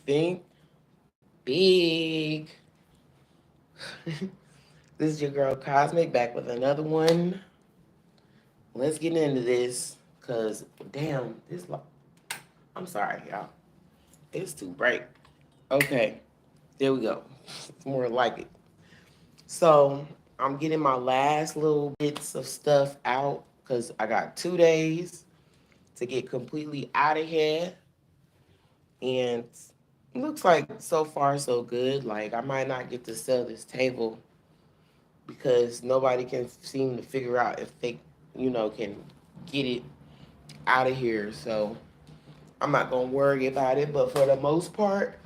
think big. This is your girl Cosmic back with another one. Let's get into this because, damn, I'm sorry, y'all. It's too bright. Okay, there we go. It's more like it. So, I'm getting my last little bits of stuff out because I got 2 days to get completely out of here. And it looks like so far so good. Like, I might not get to sell this table because nobody can seem to figure out if they, can get it out of here. So I'm not gonna worry about it. But for the most part,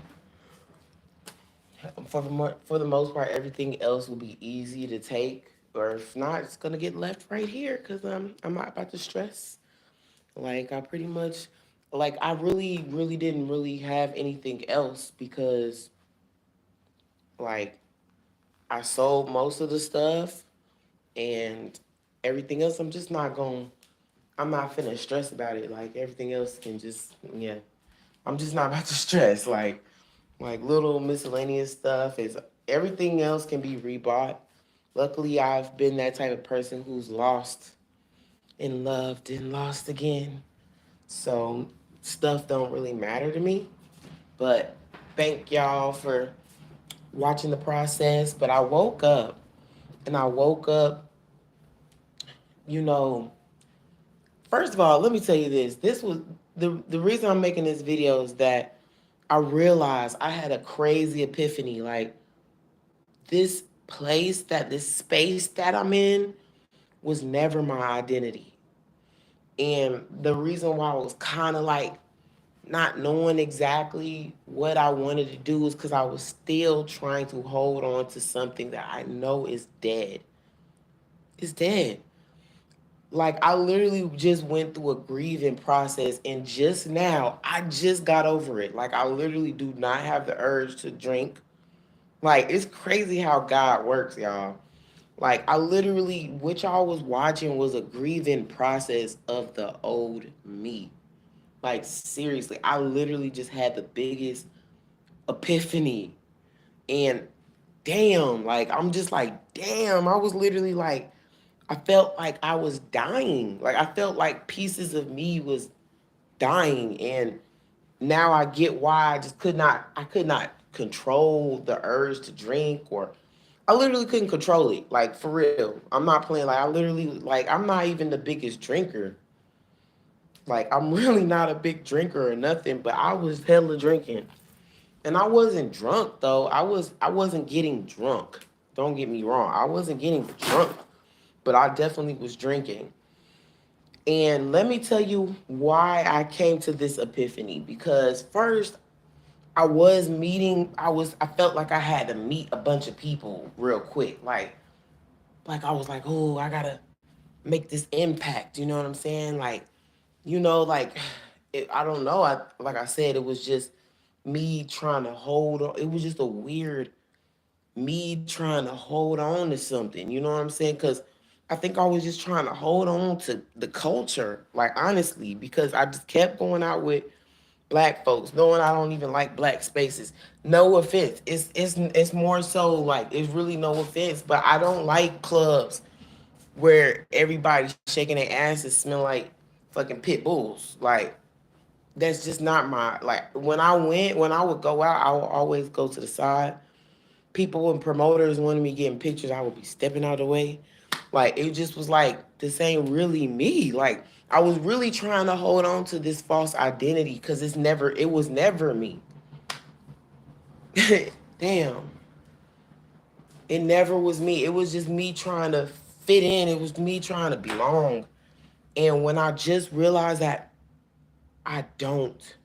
everything else will be easy to take. Or if not, it's gonna get left right here because I'm not about to stress. Like I pretty much, like I really didn't really have anything else because like I sold most of the stuff and everything else. I'm not finna stress about it. Like everything else can just, yeah. I'm just not about to stress. Like little miscellaneous stuff is everything else can be rebought. Luckily, I've been that type of person who's lost and loved and lost again. So stuff don't really matter to me. But thank y'all for watching the process. But I woke up, you know, first of all, let me tell you this. This was the reason I'm making this video is that I realized I had a crazy epiphany. Like this space that I'm in was never my identity. And the reason why I was kind of like not knowing exactly what I wanted to do is because I was still trying to hold on to something that I know is dead. It's dead. Like I literally just went through a grieving process and just now I just got over it. Like I literally do not have the urge to drink. Like it's crazy how God works, y'all. Like I literally what y'all was watching was a grieving process of the old me. Like seriously, I literally just had the biggest epiphany and damn, like I'm just like damn, I was literally like I felt like I was dying. Like I felt like pieces of me was dying and now I get why I could not control the urge to drink or I literally couldn't control it. Like for real. I'm not playing like I literally like I'm not even the biggest drinker. Like I'm really not a big drinker or nothing, but I was hella drinking. And I wasn't drunk though. I wasn't getting drunk. Don't get me wrong. I wasn't getting drunk, but I definitely was drinking. And let me tell you why I came to this epiphany. Because first, I felt like I had to meet a bunch of people real quick. Like I was like, oh, I gotta make this impact. You know what I'm saying? Like, like I don't know. Like I said, it was just me trying to hold on. It was just a weird me trying to hold on to something. You know what I'm saying? Because I think I was just trying to hold on to the culture, like honestly, because I just kept going out with black folks, knowing I don't even like black spaces. No offense, it's more so like it's really no offense, but I don't like clubs where everybody's shaking their asses, smell like fucking pit bulls. Like that's just not my like. When I would go out, I would always go to the side people and promoters wanted me getting pictures, I would be stepping out of the way. Like it just was like this ain't really me. Like I was really trying to hold on to this false identity because it was never me. Damn. It never was me. It was just me trying to fit in. It was me trying to belong. And when I just realized that I don't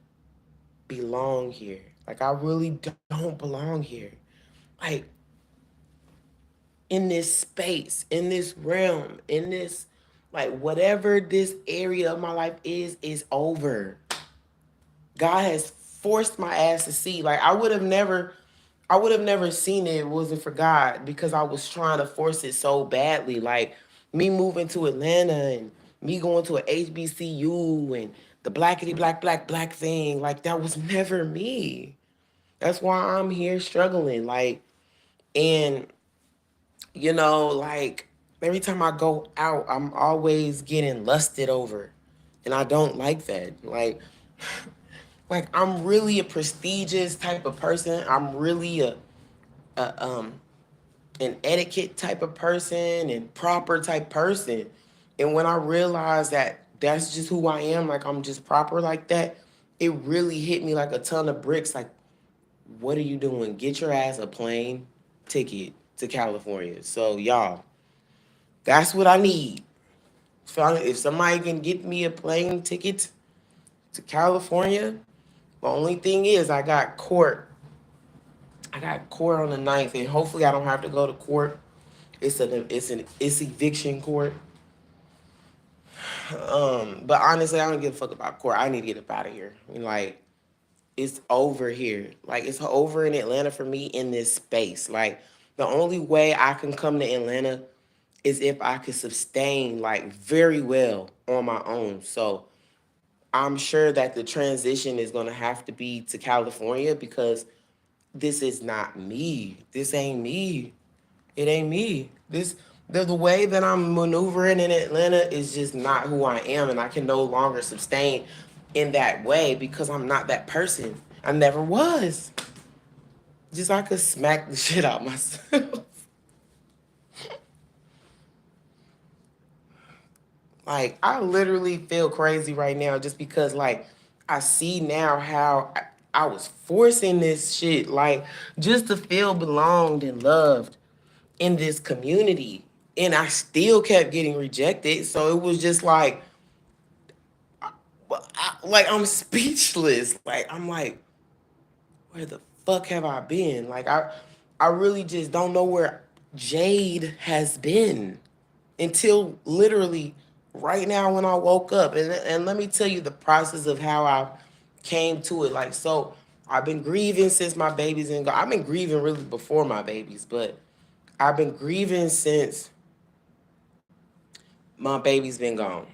belong here, like I really don't belong here. Like in this space, in this realm, in this, like, whatever this area of my life is over. God has forced my ass to see. Like, I would have never seen it if it wasn't for God because I was trying to force it so badly. Like, me moving to Atlanta and me going to a HBCU and the blackity black thing, like, that was never me. That's why I'm here struggling. Like, and like every time I go out, I'm always getting lusted over. And I don't like that. Like I'm really a prestigious type of person. I'm really a an etiquette type of person and proper type person. And when I realized that that's just who I am, like I'm just proper like that, it really hit me like a ton of bricks. Like, what are you doing? Get your ass a plane ticket to California. So y'all, that's what I need. So if somebody can get me a plane ticket to California, the only thing is I got court. I got court on the 9th, and hopefully I don't have to go to court. It's eviction court. But honestly, I don't give a fuck about court. I need to get up out of here. Like, it's over here. Like, it's over in Atlanta for me in this space. Like, the only way I can come to Atlanta is if I could sustain like very well on my own. So I'm sure that the transition is gonna have to be to California because this is not me. This ain't me. It ain't me. The way that I'm maneuvering in Atlanta is just not who I am, and I can no longer sustain in that way because I'm not that person. I never was. Just I could smack the shit out myself. Like I literally feel crazy right now just because like I see now how I was forcing this shit like just to feel belonged and loved in this community, and I still kept getting rejected. So it was just like, like I'm speechless. Like I'm like, where the fuck have I been? Like I really just don't know where Jade has been until literally right now when I woke up. And let me tell you the process of how I came to it. Like so, I've been grieving since my babies and I've been grieving really before my babies, but I've been grieving since my baby's been gone.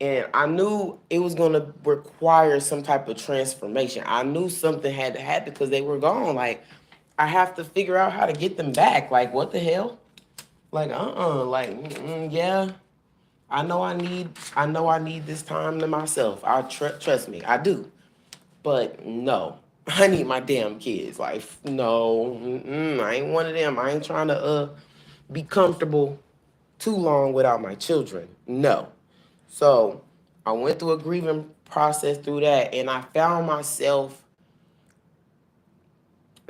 And I knew it was going to require some type of transformation. I knew something had to happen because they were gone. Like, I have to figure out how to get them back. Like, what the hell? Like, like, yeah. I know I need this time to myself. Trust me, I do. But no, I need my damn kids. Like, no, I ain't one of them. I ain't trying to be comfortable too long without my children. No. So I went through a grieving process through that, and I found myself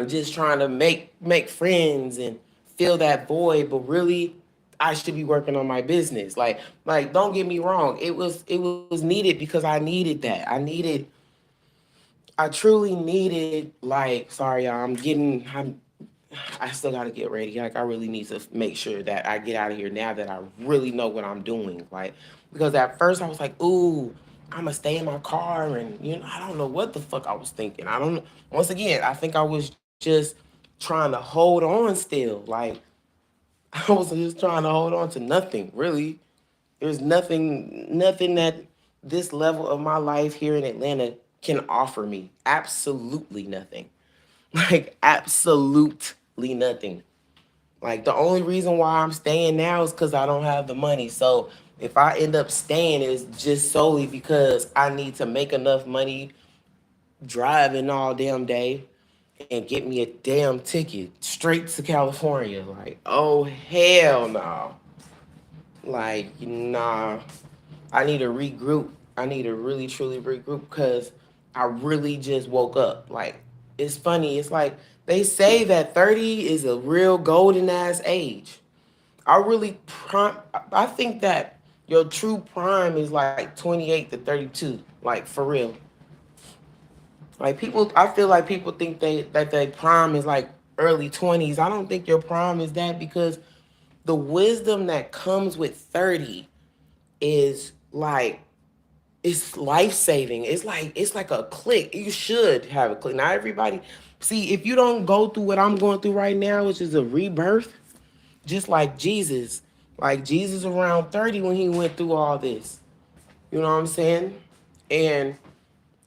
just trying to make friends and fill that void. But really, I should be working on my business. Like don't get me wrong, it was needed because I needed that. I truly needed like sorry y'all, I still gotta get ready. Like I really need to make sure that I get out of here now that I really know what I'm doing. Like because at first I was like, ooh, I'ma stay in my car and I don't know what the fuck I was thinking. I don't know. Once again, I think I was just trying to hold on still. Like I was just trying to hold on to nothing, really. There's nothing that this level of my life here in Atlanta can offer me. Absolutely nothing. Like absolutely nothing. Like the only reason why I'm staying now is because I don't have the money. So if I end up staying, it's just solely because I need to make enough money driving all damn day and get me a damn ticket straight to California. Like, oh hell no. Like, nah. I need to regroup. I need to really truly regroup because I really just woke up. Like, it's funny. It's like they say that 30 is a real golden ass age. I think that your true prime is like 28 to 32. Like for real. Like people I feel like people think that their prime is like early 20s. I don't think your prime is that because the wisdom that comes with 30 is like it's life saving. It's like a click. You should have a click. Not everybody. See, if you don't go through what I'm going through right now, which is a rebirth, just like Jesus around 30 when he went through all this. You know what I'm saying? And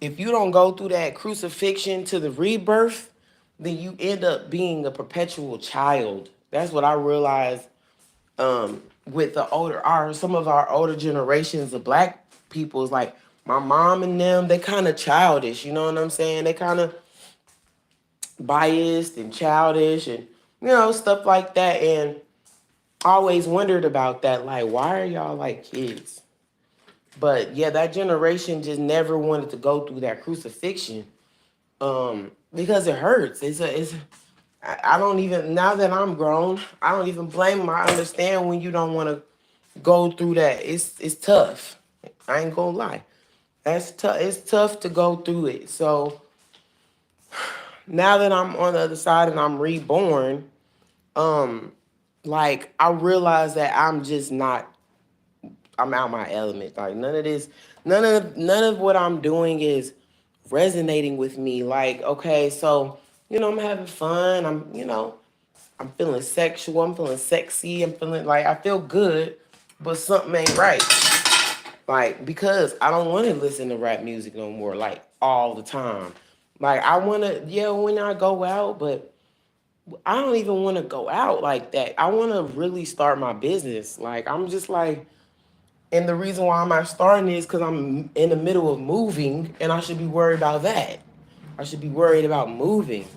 if you don't go through that crucifixion to the rebirth, then you end up being a perpetual child. That's what I realized with the older our some of our older generations of black people is like my mom and them, they kind of childish, you know what I'm saying? They kind of biased and childish and stuff like that. And I always wondered about that, like, why are y'all like kids? But yeah, that generation just never wanted to go through that crucifixion because it hurts. I don't even, now that I'm grown, I don't even blame them. I understand when you don't want to go through that. It's tough. I ain't gonna lie. That's tough. It's tough to go through it. So now that I'm on the other side and I'm reborn, um, like I realize that I'm just not. I'm out my element. Like none of this, none of what I'm doing is resonating with me. Like okay, so I'm having fun. I'm feeling sexual. I'm feeling sexy. I'm feeling like I feel good, but something ain't right. Like because I don't want to listen to rap music no more. Like all the time. Like I want to, yeah, when I go out, but I don't even want to go out like that. I want to really start my business. Like I'm just like, and the reason why I'm not starting is because I'm in the middle of moving, and I should be worried about that. I should be worried about moving.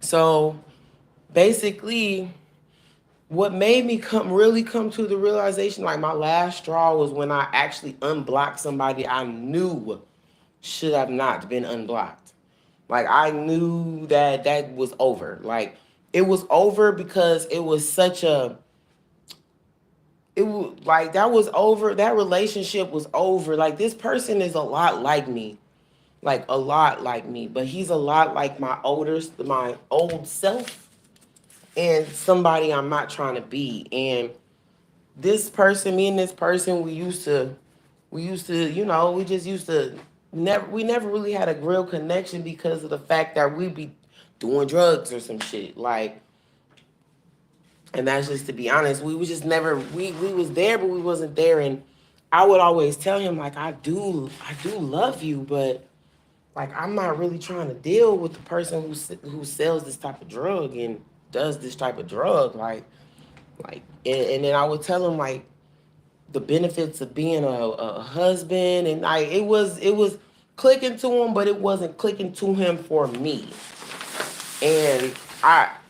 So basically, what made me come to the realization, like my last straw, was when I actually unblocked somebody I knew should have not been unblocked. Like I knew that that was over. Like it was over because it was such a it was like that was over. That relationship was over. Like this person is a lot like me. Like a lot like me, but he's a lot like my old self and somebody I'm not trying to be. And this person, me and this person, we just used to we never really had a real connection because of the fact that we be doing drugs or some shit. Like, and that's just to be honest, we was just never we was there, but we wasn't there. And I would always tell him like I do love you, but like I'm not really trying to deal with the person who sells this type of drug and does this type of drug. And then I would tell him like the benefits of being a husband, and it was clicking to him, but it wasn't clicking to him for me. And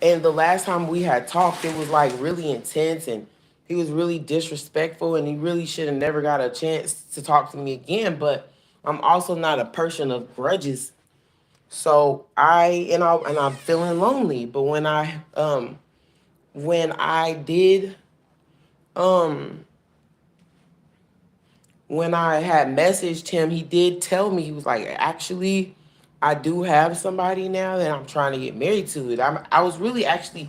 the last time we had talked, it was like really intense, and he was really disrespectful, and he really should have never got a chance to talk to me again. But I'm also not a person of grudges, so I'm feeling lonely. But when I did um when I had messaged him, he did tell me, he was like, actually, I do have somebody now that I'm trying to get married to. And I was really actually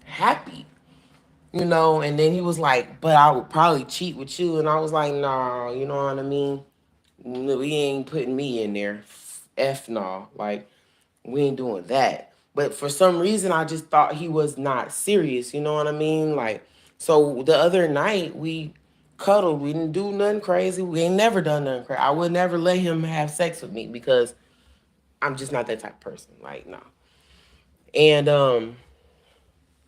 happy, and then he was like, but I would probably cheat with you. And I was like, nah, you know what I mean? No, we ain't putting me in there. F no. Like, we ain't doing that. But for some reason, I just thought he was not serious. You know what I mean? Like, so the other night we cuddled. We didn't do nothing crazy. We ain't never done nothing crazy. I would never let him have sex with me because I'm just not that type of person. Like, no. And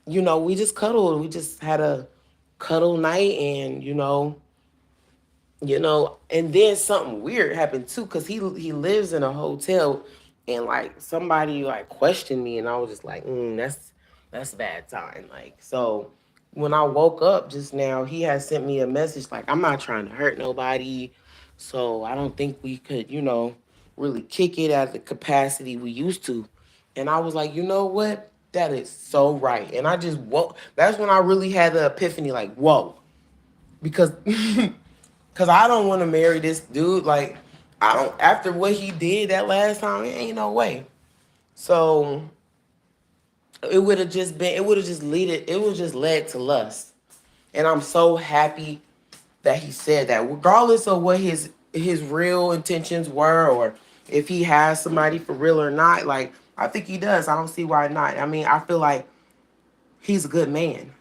we just cuddled. We just had a cuddle night, and and then something weird happened too, cause he lives in a hotel, and like somebody like questioned me, and I was just like, that's a bad time. Like so, when I woke up just now, he had sent me a message like, I'm not trying to hurt nobody, so I don't think we could, really kick it at the capacity we used to. And I was like, you know what? That is so right. And I just woke. That's when I really had the epiphany, like, whoa, because Cause I don't want to marry this dude. Like, I don't. After what he did that last time, ain't no way. So it would have just been. It would have just lead it. It would just led to lust. And I'm so happy that he said that, regardless of what his real intentions were, or if he has somebody for real or not. Like, I think he does. I don't see why not. I mean, I feel like he's a good man,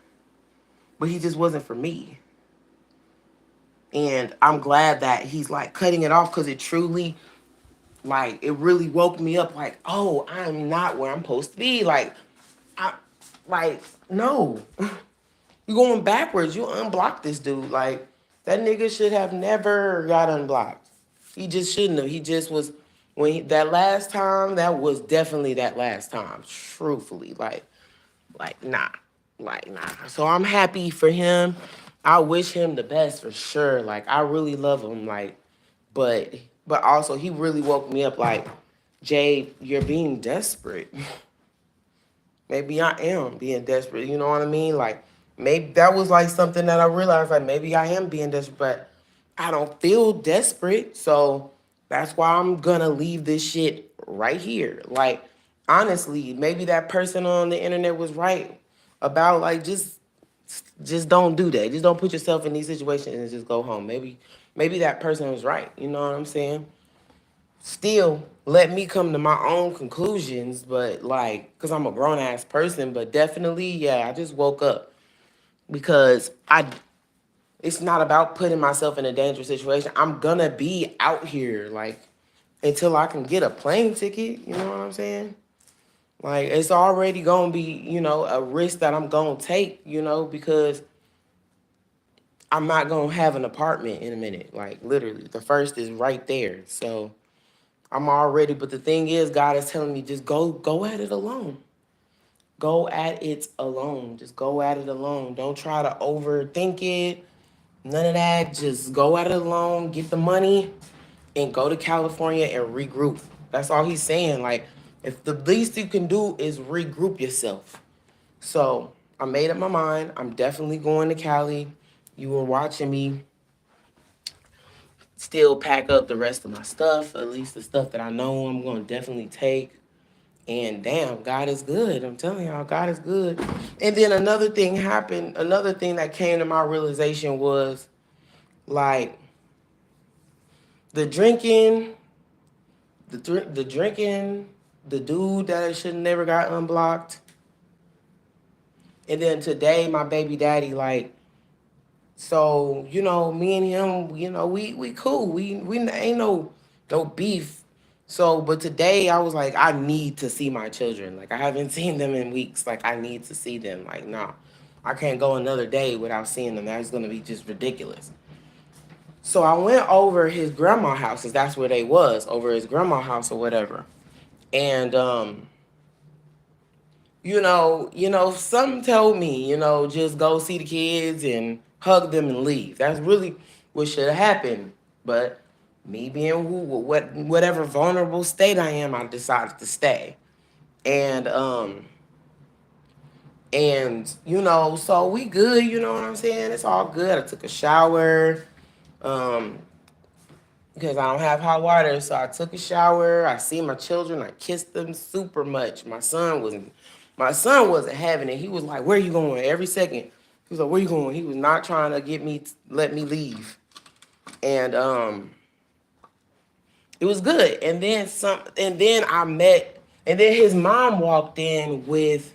but he just wasn't for me. And I'm glad that he's like cutting it off because it truly, like, it really woke me up. Like, oh, I'm not where I'm supposed to be. I, like, no, you're going backwards. You unblock this dude. Like, that nigga should have never got unblocked. He just shouldn't have. He just was, that last time, that was definitely that last time. Truthfully, nah, nah. So I'm happy for him. I wish him the best for sure. Like, I really love him. Like, but also he really woke me up. Like, Jay, you're being desperate. Maybe I am being desperate. You know what I mean? Like, maybe that was like something that I realized. Like, maybe I am being desperate, but I don't feel desperate. So that's why I'm gonna leave this shit right here. Like, honestly, maybe that person on the internet was right about, like, just don't do that. Just don't put yourself in these situations and just go home. Maybe that person was right. You know what I'm saying? Still let me come to my own conclusions, but like, because I'm a grown ass person, but definitely, yeah, I just woke up because it's not about putting myself in a dangerous situation. I'm gonna be out here, like, until I can get a plane ticket. You know what I'm saying? Like, it's already gonna be, a risk that I'm gonna take, because I'm not gonna have an apartment in a minute. Like, literally, the first is right there. So I'm already, but the thing is, God is telling me, just go at it alone. Go at it alone. Just go at it alone. Don't try to overthink it. None of that. Just go at it alone. Get the money and go to California and regroup. That's all he's saying. Like, if the least you can do is regroup yourself. So I made up my mind. I'm definitely going to Cali. You were watching me still pack up the rest of my stuff, at least the stuff that I know I'm going to definitely take. And damn, God is good. I'm telling y'all, God is good. And then another thing happened. Another thing that came to my realization was, like, the drinking, the drinking, the dude that I should have never got unblocked. And then today, my baby daddy, like, so, me and him, we cool. We ain't no beef. So, but today I was like, I need to see my children. Like, I haven't seen them in weeks. Like, I need to see them. Like, nah, I can't go another day without seeing them. That's gonna be just ridiculous. So I went over his grandma house, 'cause that's where they was, over his grandma house or whatever. And some told me, just go see the kids and hug them and leave. That's really what should have happened. But me being whatever vulnerable state I am, I decided to stay. And so we good, you know what I'm saying? It's all good. I took a shower. Because I don't have hot water. So I took a shower. I see my children. I kissed them super much. My son wasn't having it. He was like, "Where you going?" Every second. He was like, "Where you going?" He was not trying to let me leave. And it was good. And then his mom walked in with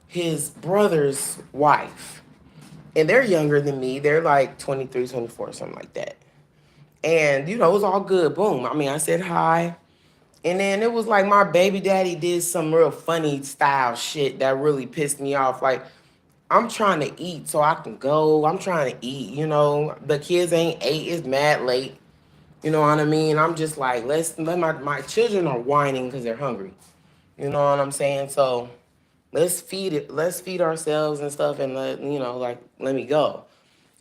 his brother's wife. And they're younger than me. They're like 23, 24, something like that. And, it was all good. Boom. I mean, I said hi. And then it was like my baby daddy did some real funny style shit that really pissed me off. Like, I'm trying to eat so I can go. I'm trying to eat, The kids ain't ate. It's mad late. You know what I mean? I'm just like, my children are whining because they're hungry. You know what I'm saying? So let's feed it. Let's feed ourselves and stuff and let me go.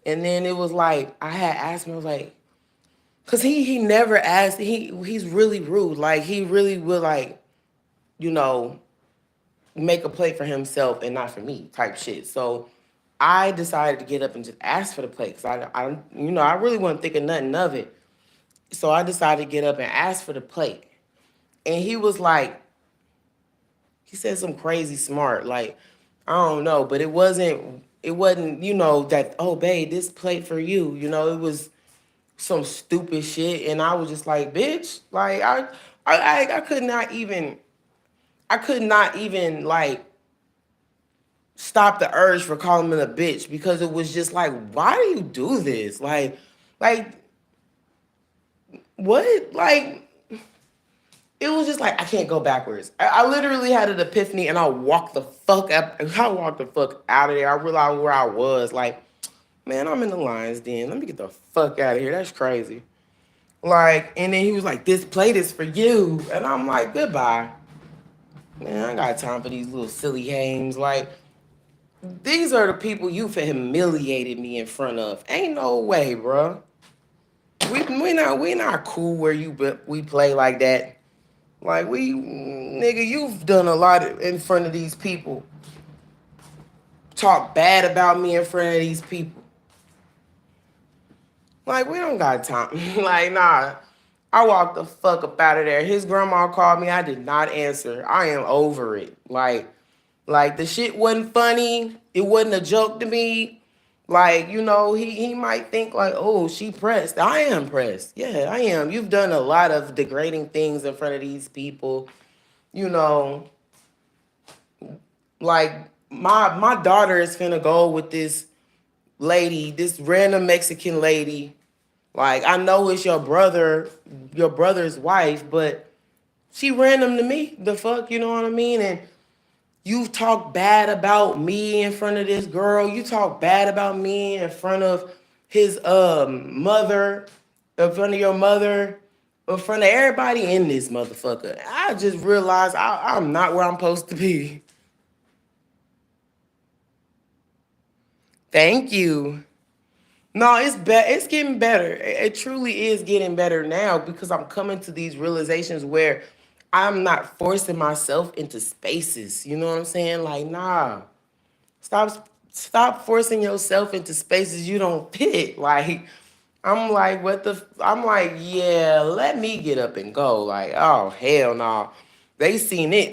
And then it was like, I had asked him, I was like, cause he never asked. He's really rude. Like, he really would, like, you know, make a plate for himself and not for me type shit. So I decided to get up and just ask for the plate because I really wasn't thinking nothing of it. So I decided to get up and ask for the plate. And he was like, he said some crazy smart, like, I don't know, but it wasn't, that, oh, babe, this plate for you. It was some stupid shit. And I was just like, bitch, like, I could not even like stop the urge for calling him a bitch because it was just like, why do you do this? Like, Like, what? Like, it was just like I can't go backwards. I literally had an epiphany, and I walked the fuck up. I walked the fuck out of there. I realized where I was. Like, man, I'm in the Lions Den. Let me get the fuck out of here. That's crazy. Like, and then he was like, "This plate is for you," and I'm like, "Goodbye." Man, I got time for these little silly games. Like, these are the people you humiliated me in front of. Ain't no way, bro. We not cool where we play like that. Like nigga, you've done a lot in front of these people. Talk bad about me in front of these people. Like, we don't got time. Like, nah. I walked the fuck up out of there. His grandma called me. I did not answer. I am over it. Like the shit wasn't funny. It wasn't a joke to me. Like, he might think like, oh, she pressed. I am pressed. Yeah, I am. You've done a lot of degrading things in front of these people. You know, like my daughter is finna go with this lady, this random Mexican lady. Like, I know it's your brother's wife, but she random to me. The fuck, you know what I mean? And you talk bad about me in front of this girl. You talk bad about me in front of his mother, in front of your mother, in front of everybody in this motherfucker. I just realized I'm not where I'm supposed to be. Thank you. No, it's getting better. It truly is getting better now because I'm coming to these realizations where I'm not forcing myself into spaces. You know what I'm saying? Like, nah. Stop forcing yourself into spaces you don't fit. Like, I'm like, yeah, let me get up and go. Like, oh hell no. They seen it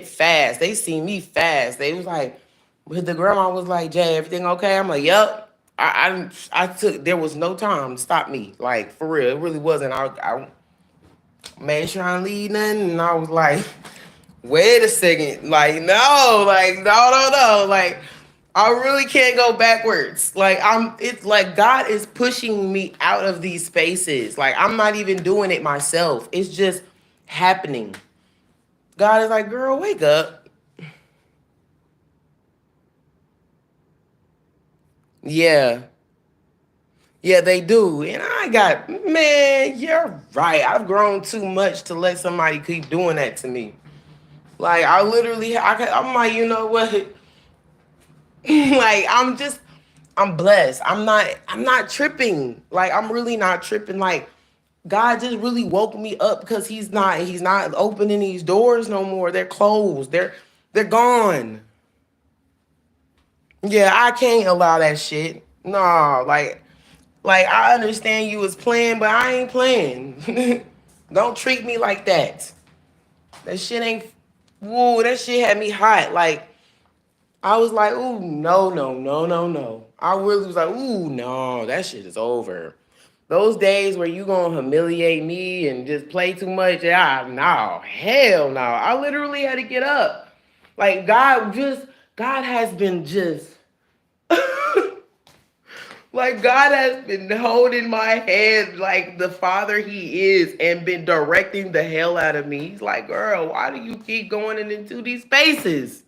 fast. They seen me fast. They was like, but the grandma was like, Jay, everything okay? I'm like, yep. I took, there was no time to stop me. Like, for real. It really wasn't. I made sure I didn't leave nothing. And I was like, wait a second. Like, no, like, no. Like, I really can't go backwards. Like, it's like God is pushing me out of these spaces. Like, I'm not even doing it myself. It's just happening. God is like, girl, wake up. Yeah. Yeah, they do. And man, you're right. I've grown too much to let somebody keep doing that to me. Like, I literally, I'm like, you know what? Like, I'm blessed. I'm not tripping. Like, I'm really not tripping. Like, God just really woke me up because he's not opening these doors no more. They're closed. They're gone. Yeah, I can't allow that shit. No, like I understand you was playing, but I ain't playing. Don't treat me like that. That shit ain't. Woo, that shit had me hot. Like, I was like, ooh, no. I really was like, ooh, no, that shit is over. Those days where you gonna humiliate me and just play too much, yeah, no, hell no. I literally had to get up. Like, God has been just like, God has been holding my hand like the father he is and been directing the hell out of me. He's like, girl, why do you keep going into these spaces?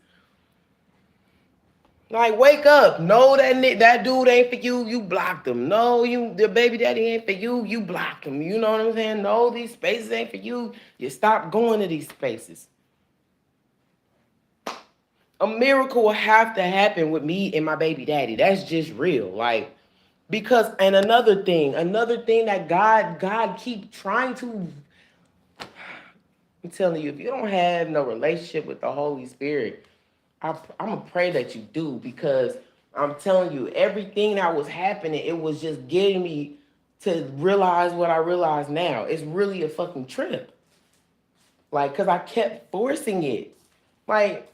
Like, wake up. No, that dude ain't for you. You blocked him. No, the baby daddy ain't for you. You blocked him. You know what I'm saying? No, these spaces ain't for you. You stop going to these spaces. A miracle will have to happen with me and my baby daddy. That's just real. Like, because, and another thing that God keep trying to, I'm telling you, if you don't have no relationship with the Holy Spirit, I'm gonna pray that you do, because I'm telling you, everything that was happening, it was just getting me to realize what I realize now. It's really a fucking trip. Like, cause I kept forcing it. Like,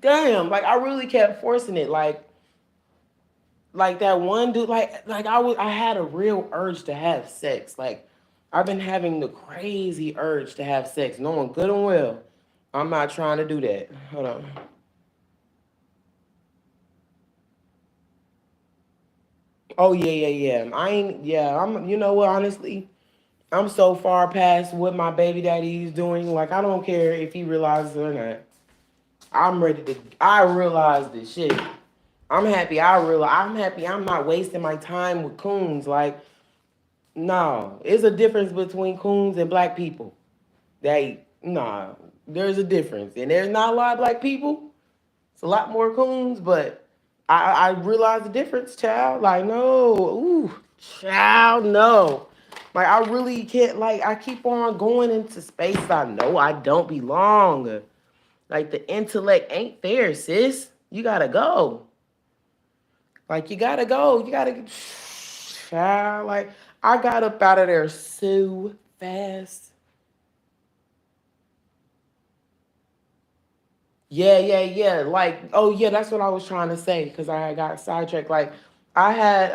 damn, like I really kept forcing it. Like that one dude, like I had a real urge to have sex. Like, I've been having the crazy urge to have sex, knowing good and well I'm not trying to do that. Hold on. Oh yeah. I'm you know what, honestly, I'm so far past what my baby daddy is doing. Like I don't care if he realizes it or not. I realize this shit. I'm happy I'm not wasting my time with coons. Like, no. It's a difference between coons and black people. There's a difference. And there's not a lot of black people. It's a lot more coons, but I realize the difference, child. Like, no, child, no. Like, I really can't, like, I keep on going into space I know I don't belong. Like, the intellect ain't there, sis. You gotta go. Like, you gotta go. You gotta, child, like, I got up out of there so fast. Yeah. Like, oh yeah, that's what I was trying to say because I got sidetracked. Like, I had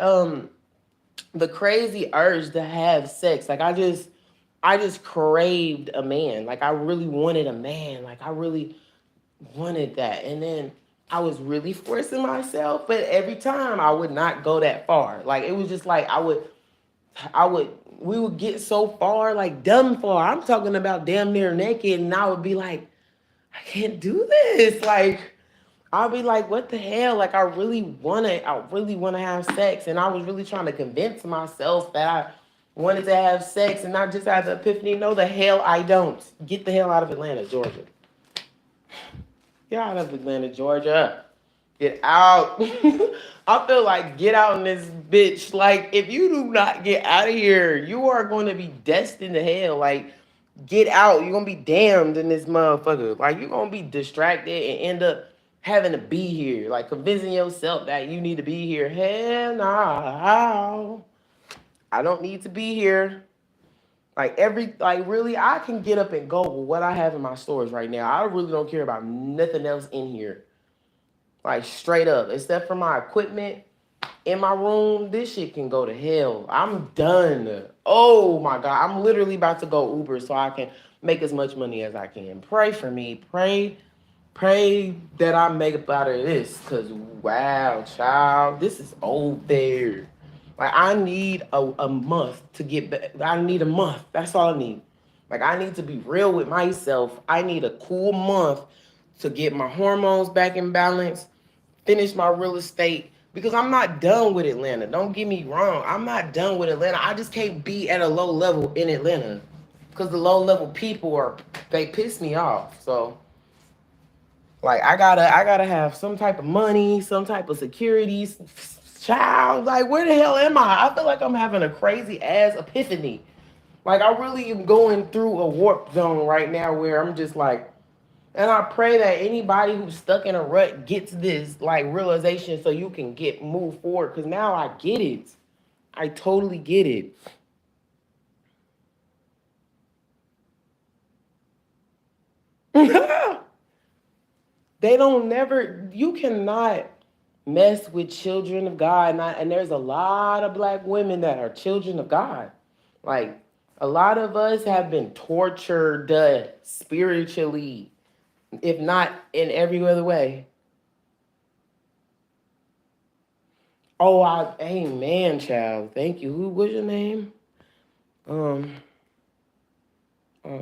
the crazy urge to have sex. Like, I just craved a man. Like, I really wanted a man. Like, I really wanted that. And then I was really forcing myself, but every time I would not go that far. Like, it was just like we would get so far, like dumb far. I'm talking about damn near naked, and I would be like, I can't do this. Like, I'll be like, what the hell? Like, I really wanna have sex. And I was really trying to convince myself that I wanted to have sex and not just have the epiphany. No, the hell I don't. Get the hell out of Atlanta, Georgia. Get out of Atlanta, Georgia. Get out. I feel like get out in this bitch. Like, if you do not get out of here, you are going to be destined to hell. Like, get out. You're going to be damned in this motherfucker. Like, you're going to be distracted and end up having to be here. Like, convincing yourself that you need to be here. Hell no. I don't need to be here. Like really, I can get up and go with what I have in my stores right now. I really don't care about nothing else in here. Like, straight up. Except for my equipment in my room, this shit can go to hell. I'm done. Oh my God. I'm literally about to go Uber so I can make as much money as I can. Pray for me. Pray that I make it out of this. Cause wow, child, this is old there. Like, I need a month to get back. I need a month. That's all I need. Like, I need to be real with myself. I need a cool month to get my hormones back in balance, finish my real estate, because I'm not done with Atlanta. Don't get me wrong. I'm not done with Atlanta. I just can't be at a low level in Atlanta because the low level people they piss me off. So, like, I gotta have some type of money, some type of security. Child, like, where the hell am I? I feel like I'm having a crazy ass epiphany. Like, I really am going through a warp zone right now where I'm just like, and I pray that anybody who's stuck in a rut gets this like realization so you can move forward. Cause now I get it. I totally get it. They don't never. You cannot mess with children of God, and there's a lot of black women that are children of God. Like, a lot of us have been tortured spiritually, if not in every other way. Oh, amen, child. Thank you. Who was your name? Um, uh,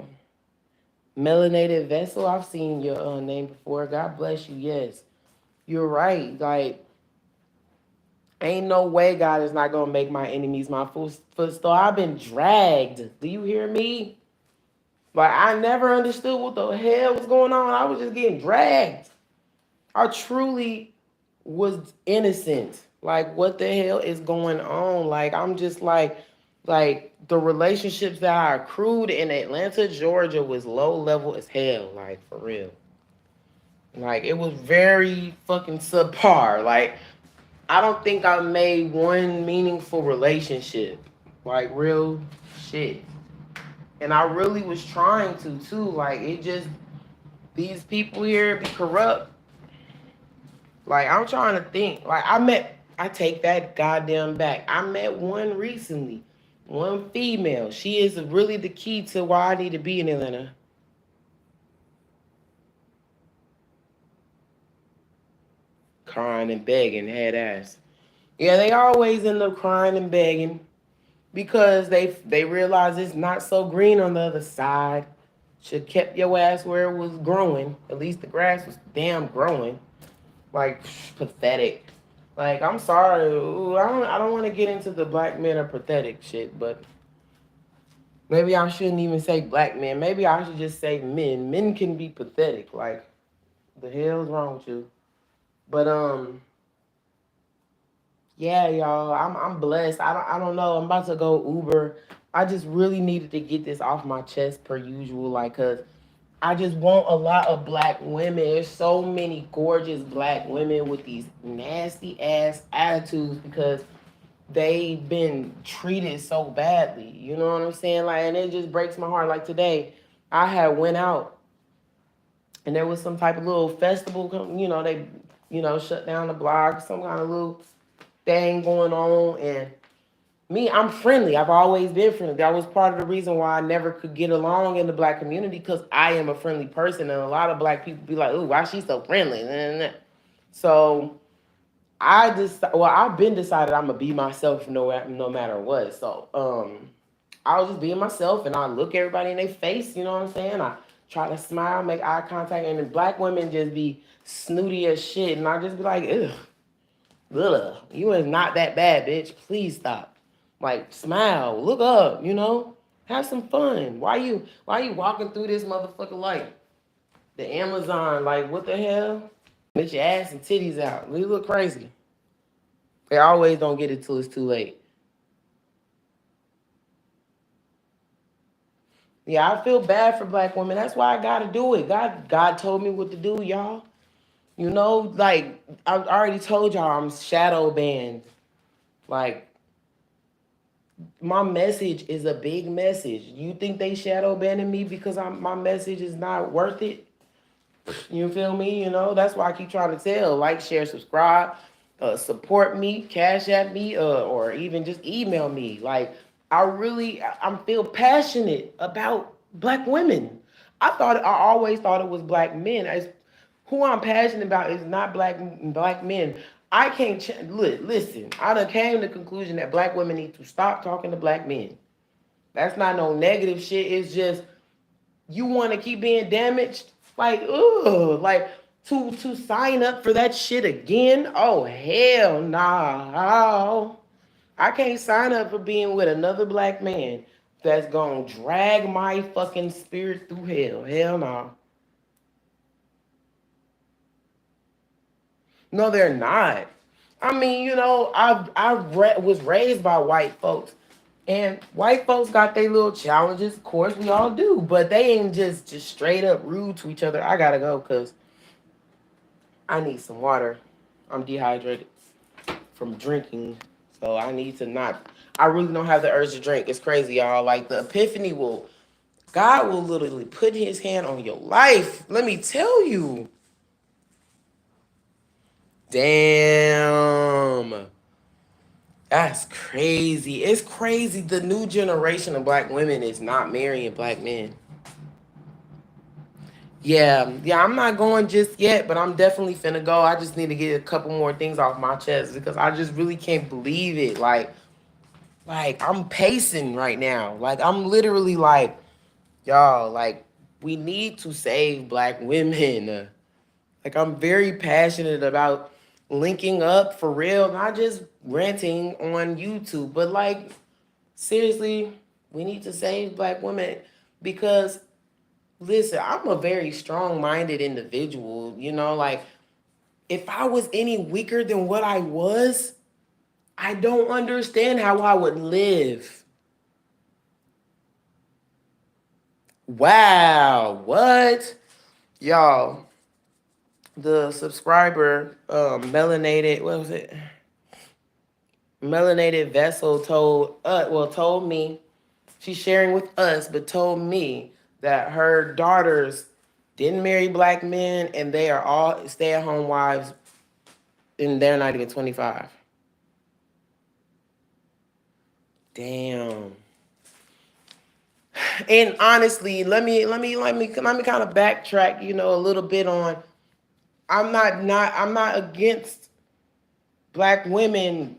Melanated Vessel. I've seen your name before. God bless you. Yes, you're right. Like, ain't no way God is not gonna make my enemies my footstool. I've been dragged. Do you hear me? Like, I never understood what the hell was going on. I was just getting dragged. I truly was innocent. Like, what the hell is going on? Like, I'm just like the relationships that I accrued in Atlanta, Georgia was low level as hell. Like, for real. Like, it was very fucking subpar. Like, I don't think I made one meaningful relationship. Like, real shit. And I really was trying to too. Like, it just, these people here be corrupt. Like, I'm trying to think. Like, I take that goddamn back. I met one recently, one female. She is really the key to why I need to be in Atlanta. Crying and begging, head ass. Yeah, they always end up crying and begging because they realize it's not so green on the other side. Should kept your ass where it was growing. At least the grass was damn growing. Like pathetic. Like I'm sorry, ooh, I don't want to get into the black men are pathetic shit, but maybe I shouldn't even say black men. Maybe I should just say men. Men can be pathetic. Like the hell's wrong with you? But yeah, y'all, I'm blessed. I don't know. I'm about to go Uber. I just really needed to get this off my chest per usual, like, cause I just want a lot of black women. There's so many gorgeous black women with these nasty ass attitudes because they've been treated so badly. You know what I'm saying? Like, and it just breaks my heart. Like today, I had went out and there was some type of little festival. They, shut down the block, some kind of little thing going on, and me, I'm friendly. I've always been friendly. That was part of the reason why I never could get along in the black community because I am a friendly person, and a lot of black people be like, "Ooh, why she so friendly?" So I've been decided I'm gonna be myself no matter what. So I was just being myself, and I look everybody in their face. You know what I'm saying? I try to smile, make eye contact, and the black women just be snooty as shit, and I just be like, "Ugh, ugh, you is not that bad, bitch. Please stop." Like, smile, look up, have some fun. Why you walking through this motherfucker like the Amazon? Like, what the hell? Let your ass and titties out. You look crazy. They always don't get it till it's too late. Yeah, I feel bad for black women. That's why I gotta do it. God told me what to do, y'all. Like I already told y'all, I'm shadow banned. Like my message is a big message. You think they shadow banning me because my message is not worth it? You feel me? That's why I keep trying to tell. Like, share, subscribe, support me, cash at me, or even just email me. Like, I feel passionate about black women. I always thought it was black men. Who I'm passionate about is not black men. I can't listen. I done came to the conclusion that black women need to stop talking to black men. That's not no negative shit. It's just you want to keep being damaged. Like, ugh, like to sign up for that shit again. Oh hell nah. I can't sign up for being with another black man that's gonna drag my fucking spirit through hell. Hell no. No, they're not. I mean, was raised by white folks, and white folks got their little challenges. Of course, we all do, but they ain't just straight up rude to each other. I gotta go because I need some water. I'm dehydrated from drinking, so I need to not. I really don't have the urge to drink. It's crazy, y'all. Like the epiphany God will literally put His hand on your life. Let me tell you. Damn. That's crazy. It's crazy. The new generation of black women is not marrying black men. Yeah, I'm not going just yet, but I'm definitely finna go. I just need to get a couple more things off my chest because I just really can't believe it. Like I'm pacing right now. Like I'm literally like, y'all, like we need to save black women. Like I'm very passionate about linking up for real, not just ranting on YouTube, but like seriously, we need to save black women because listen, I'm a very strong-minded individual, like if I was any weaker than what I was, I don't understand how I would live. Wow, what? Y'all, the subscriber, melanated, what was it? Melanated Vessel told me, she's sharing with us, but told me that her daughters didn't marry black men and they are all stay-at-home wives and they're not even 25. Damn. And honestly, let me kind of backtrack, a little bit on I'm not against black women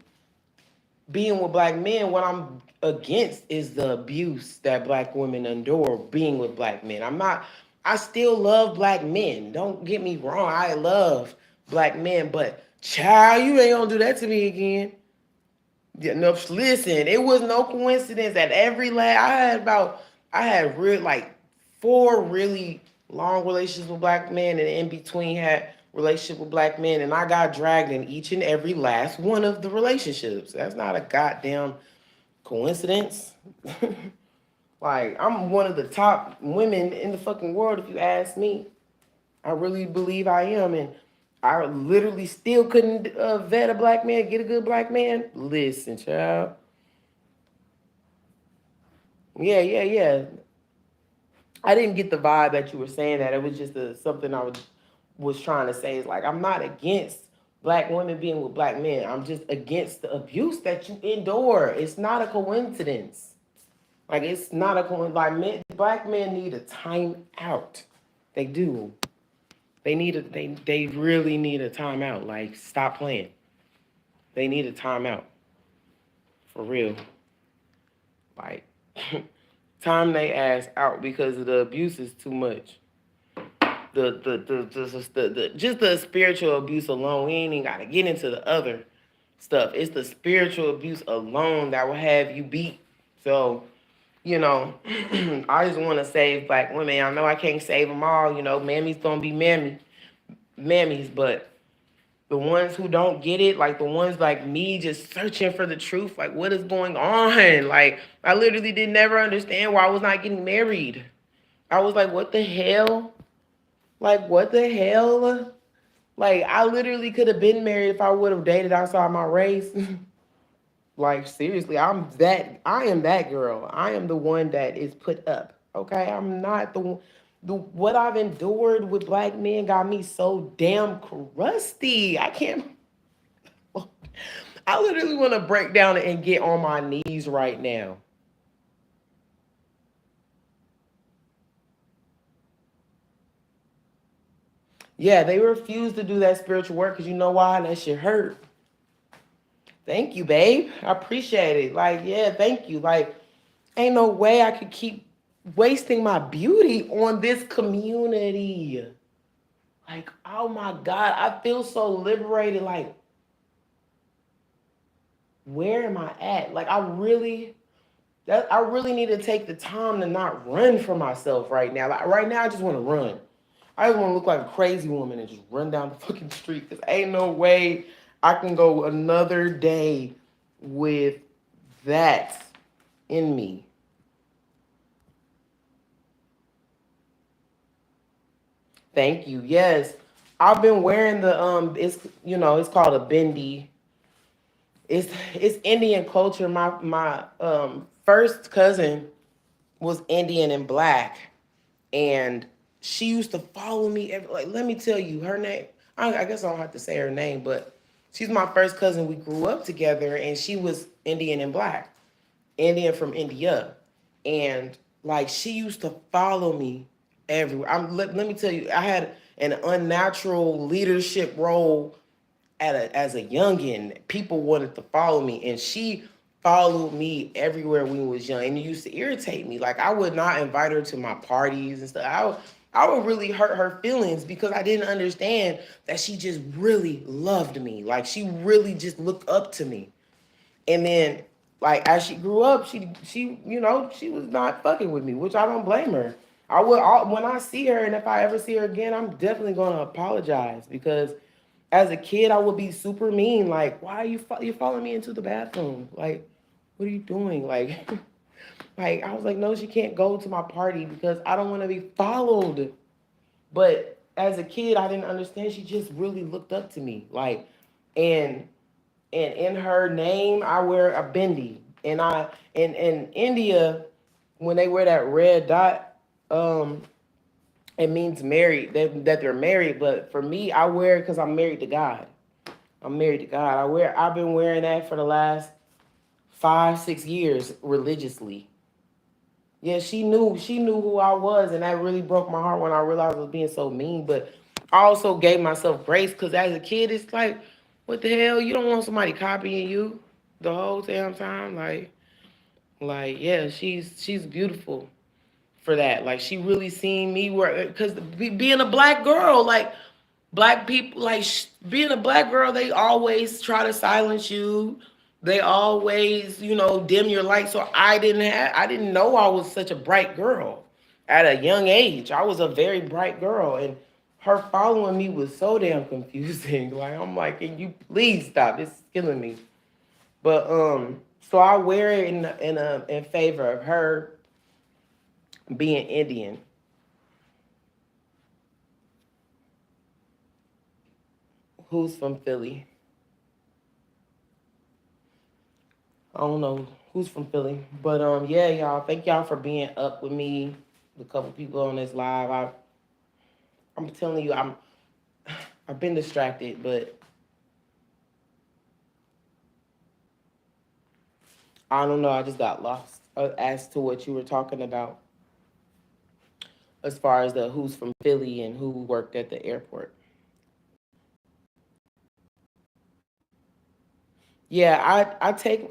being with black men, what I'm against is the abuse that black women endure being with black men. I still love black men. Don't get me wrong. I love black men, but child, you ain't gonna do that to me again. Yeah, no, listen, it was no coincidence that I had real like 4 really long relationships with black men, and in between had relationship with black men, and I got dragged in each and every last one of the relationships. That's not a goddamn coincidence. Like, I'm one of the top women in the fucking world, if you ask me. I really believe I am, and I literally still couldn't vet a black man, get a good black man. Listen, child. Yeah. I didn't get the vibe that you were saying that. It was just something I was trying to say. Is like, I'm not against black women being with black men. I'm just against the abuse that you endure. It's not a coincidence. Like, it's not a coincidence. Like, black men need a time out. They do. They really need a timeout. Like, stop playing. They need a timeout. For real. Like, time they ass out because of the abuse is too much. Just the spiritual abuse alone. We ain't even gotta get into the other stuff. It's the spiritual abuse alone that will have you beat. So, I just want to save black women. I know I can't save them all. Mammy's gonna be mammies, but the ones who don't get it, like the ones like me just searching for the truth, like what is going on? Like, I literally did never understand why I was not getting married. I was like, what the hell? Like, what the hell? Like, I literally could have been married if I would have dated outside my race. Like, seriously, I am that girl. I am the one that is put up. Okay? I'm not the what I've endured with black men got me so damn crusty. I literally want to break down and get on my knees right now. Yeah, they refuse to do that spiritual work because you know why? That shit hurt. Thank you, babe. I appreciate it. Like, yeah, thank you. Like, ain't no way I could keep wasting my beauty on this community. Like, oh my God, I feel so liberated. Like, where am I at? Like, I really need to take the time to not run for myself right now. Like, right now, I just want to run. I just want to look like a crazy woman and just run down the fucking street. Because ain't no way I can go another day with that in me. Thank you. Yes. I've been wearing it's called a bindi. It's Indian culture. My first cousin was Indian and black, and she used to follow me. Like, let me tell you, her name. I guess I don't have to say her name, but she's my first cousin. We grew up together, and she was Indian and black, Indian from India, and like she used to follow me everywhere. Let me tell you, I had an unnatural leadership role as a youngin. People wanted to follow me, and she followed me everywhere when we was young, and it used to irritate me. Like, I would not invite her to my parties and stuff. I would really hurt her feelings because I didn't understand that she just really loved me. Like, she really just looked up to me. And then, like, as she grew up, she was not fucking with me, which I don't blame her. When I see her, and if I ever see her again, I'm definitely gonna apologize because as a kid, I would be super mean. Like, why are you following me into the bathroom? Like, what are you doing? Like, like I was like, no, she can't go to my party because I don't want to be followed. But as a kid, I didn't understand. She just really looked up to me. Like, and and in her name, I wear a bindi. And in India, when they wear that red dot, um, it means married, that they're married. But for me, I wear it because I'm married to God. I'm married to God. I've been wearing that for the last 5, 6 years religiously. Yeah, she knew who I was, and that really broke my heart when I realized I was being so mean. But I also gave myself grace because as a kid, it's like, what the hell? You don't want somebody copying you. the whole damn time. Yeah, she's beautiful for that. Like she really seen me work because being a black girl, like black people, like being a black girl, they always try to silence you. They always, dim your light. So I didn't know I was such a bright girl at a young age. I was a very bright girl, and her following me was so damn confusing. Like I'm like, can you please stop? It's killing me. But so I wear it in favor of her being Indian. Who's from Philly? I don't know who's from Philly, but yeah, y'all. Thank y'all for being up with me. A couple people on this live. I'm telling you, I've been distracted, but I don't know. I just got lost as to what you were talking about, as far as the who's from Philly and who worked at the airport. Yeah, I take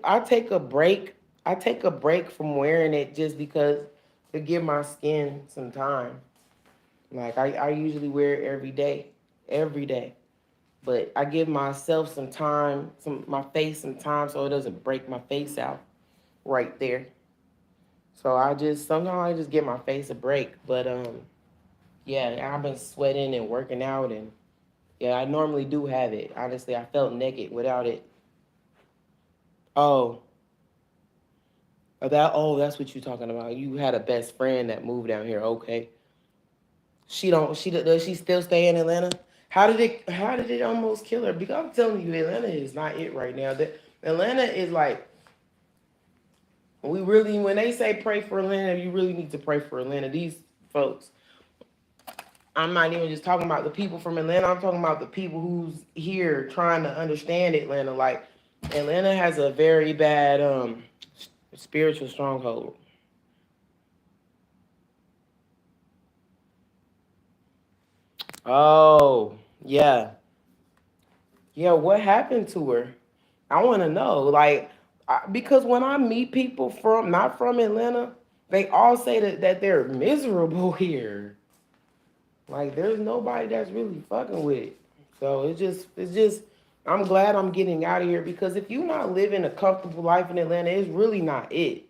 a break. I take a break from wearing it just because to give my skin some time. Like I usually wear it every day. But I give myself some time, my face some time so it doesn't break my face out right there. So sometimes I just give my face a break. But yeah, I've been sweating and working out and yeah, I normally do have it. Honestly, I felt naked without it. Oh, that's what you're talking about. You had a best friend that moved down here. Okay. Does she still stay in Atlanta? How did it almost kill her? Because I'm telling you, Atlanta is not it right now. Atlanta is like we really when they say pray for Atlanta, you really need to pray for Atlanta. These folks, I'm not even just talking about the people from Atlanta. I'm talking about the people who's here trying to understand Atlanta. Like Atlanta has a very bad spiritual stronghold. Oh, yeah. Yeah, what happened to her? I want to know. Like, because when I meet people from not from Atlanta, they all say that they're miserable here. Like, there's nobody that's really fucking with it. So it's just. I'm glad I'm getting out of here because if you're not living a comfortable life in Atlanta, it's really not it.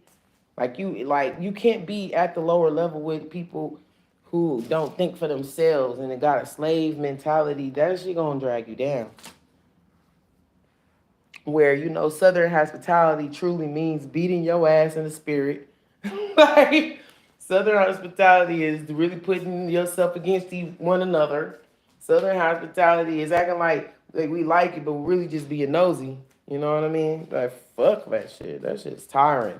Like you can't be at the lower level with people who don't think for themselves and they got a slave mentality. That shit gonna drag you down. Where Southern hospitality truly means beating your ass in the spirit. Like Southern hospitality is really putting yourself against one another. Southern hospitality is acting like we like it, but we're really just being nosy. You know what I mean? Like fuck that shit. That shit's tiring.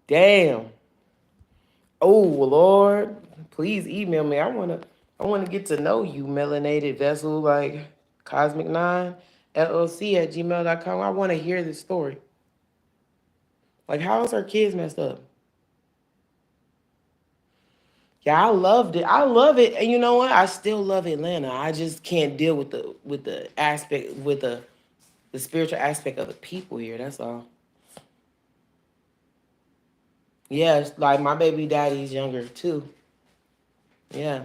Damn. Oh Lord, please email me. I wanna get to know you, melanated vessel, like Cosmic Nine, LLC@gmail.com. I wanna hear the story. Like how is her kids messed up? Yeah, I loved it. I love it. And you know what? I still love Atlanta. I just can't deal with the aspect with the spiritual aspect of the people here. That's all. Yeah, like my baby daddy's younger too. Yeah.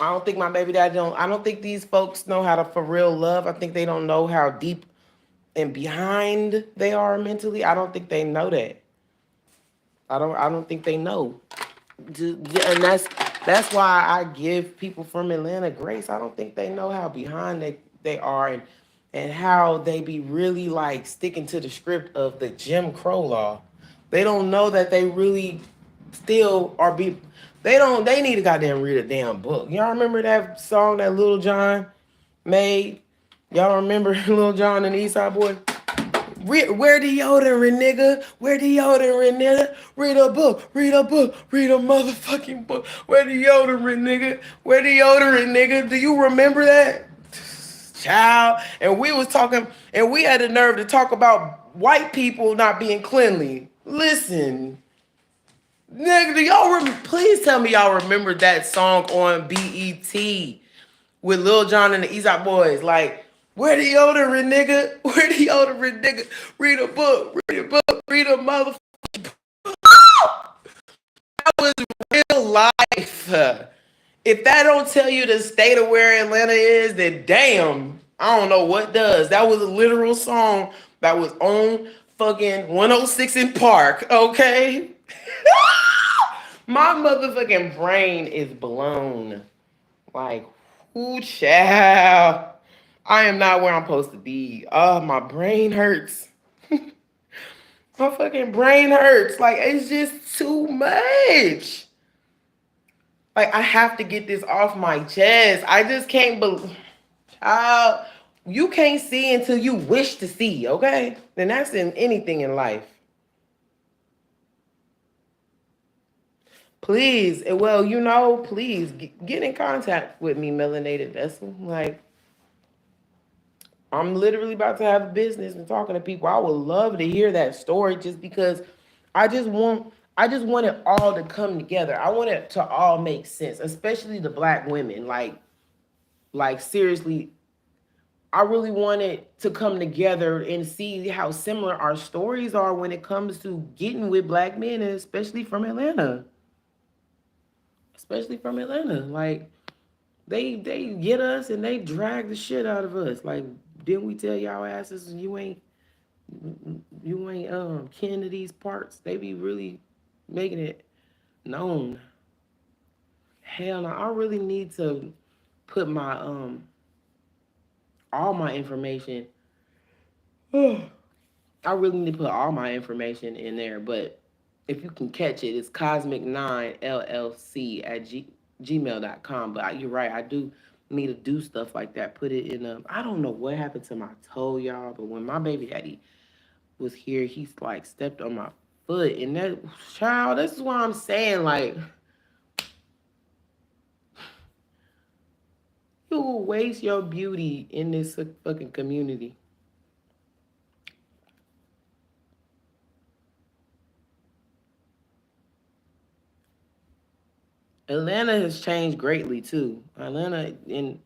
I don't think these folks know how to for real love. I think they don't know how deep and behind they are mentally. I don't think they know that. I don't think they know. And that's why I give people from Atlanta grace. I don't think they know how behind they are and how they be really like sticking to the script of the Jim Crow law. They don't know that they really still are they need to goddamn read a damn book. Y'all remember that song that Little John made? Y'all remember Little John and the East Side Boy? Where deodorant, nigga? Where deodorant, nigga? Read a book. Read a book. Read a motherfucking book. Where deodorant, nigga? Where deodorant, nigga? Do you remember that? Child. And we was talking, and we had the nerve to talk about white people not being cleanly. Listen. Nigga, do y'all please tell me y'all remember that song on BET with Lil Jon and the East Side Boys? Like, where the deodorant, nigga? Where the deodorant, nigga? Read a book, read a book, read a motherfucker. That was real life. If that don't tell you the state of where Atlanta is, then damn, I don't know what does. That was a literal song that was on fucking 106 in Park, okay? My motherfucking brain is blown. Like, ooh, child. I am not where I'm supposed to be. Oh, my brain hurts. My fucking brain hurts. Like, it's just too much. Like, I have to get this off my chest. I just can't believe. Child, you can't see until you wish to see, okay? Then that's in anything in life. Please, well, please get in contact with me, Melanated Vessel. Like, I'm literally about to have a business and talking to people. I would love to hear that story just because I just want it all to come together. I want it to all make sense, especially the black women. Like seriously, I really want it to come together and see how similar our stories are when it comes to getting with black men, and especially from Atlanta. Especially from Atlanta. Like they get us and they drag the shit out of us. Like, didn't we tell y'all asses you ain't kin to these parts? They be really making it known. Hell no, I really need to put my all my information. I really need to put all my information in there, but if you can catch it, it's cosmic9llc at gmail.com. But you're right, I do need to do stuff like that. Put it in a, I don't know what happened to my toe, y'all, but when my baby daddy was here, he's like stepped on my foot. And that, child, this is what I'm saying. Like, you will waste your beauty in this fucking community. Atlanta has changed greatly too. Atlanta, in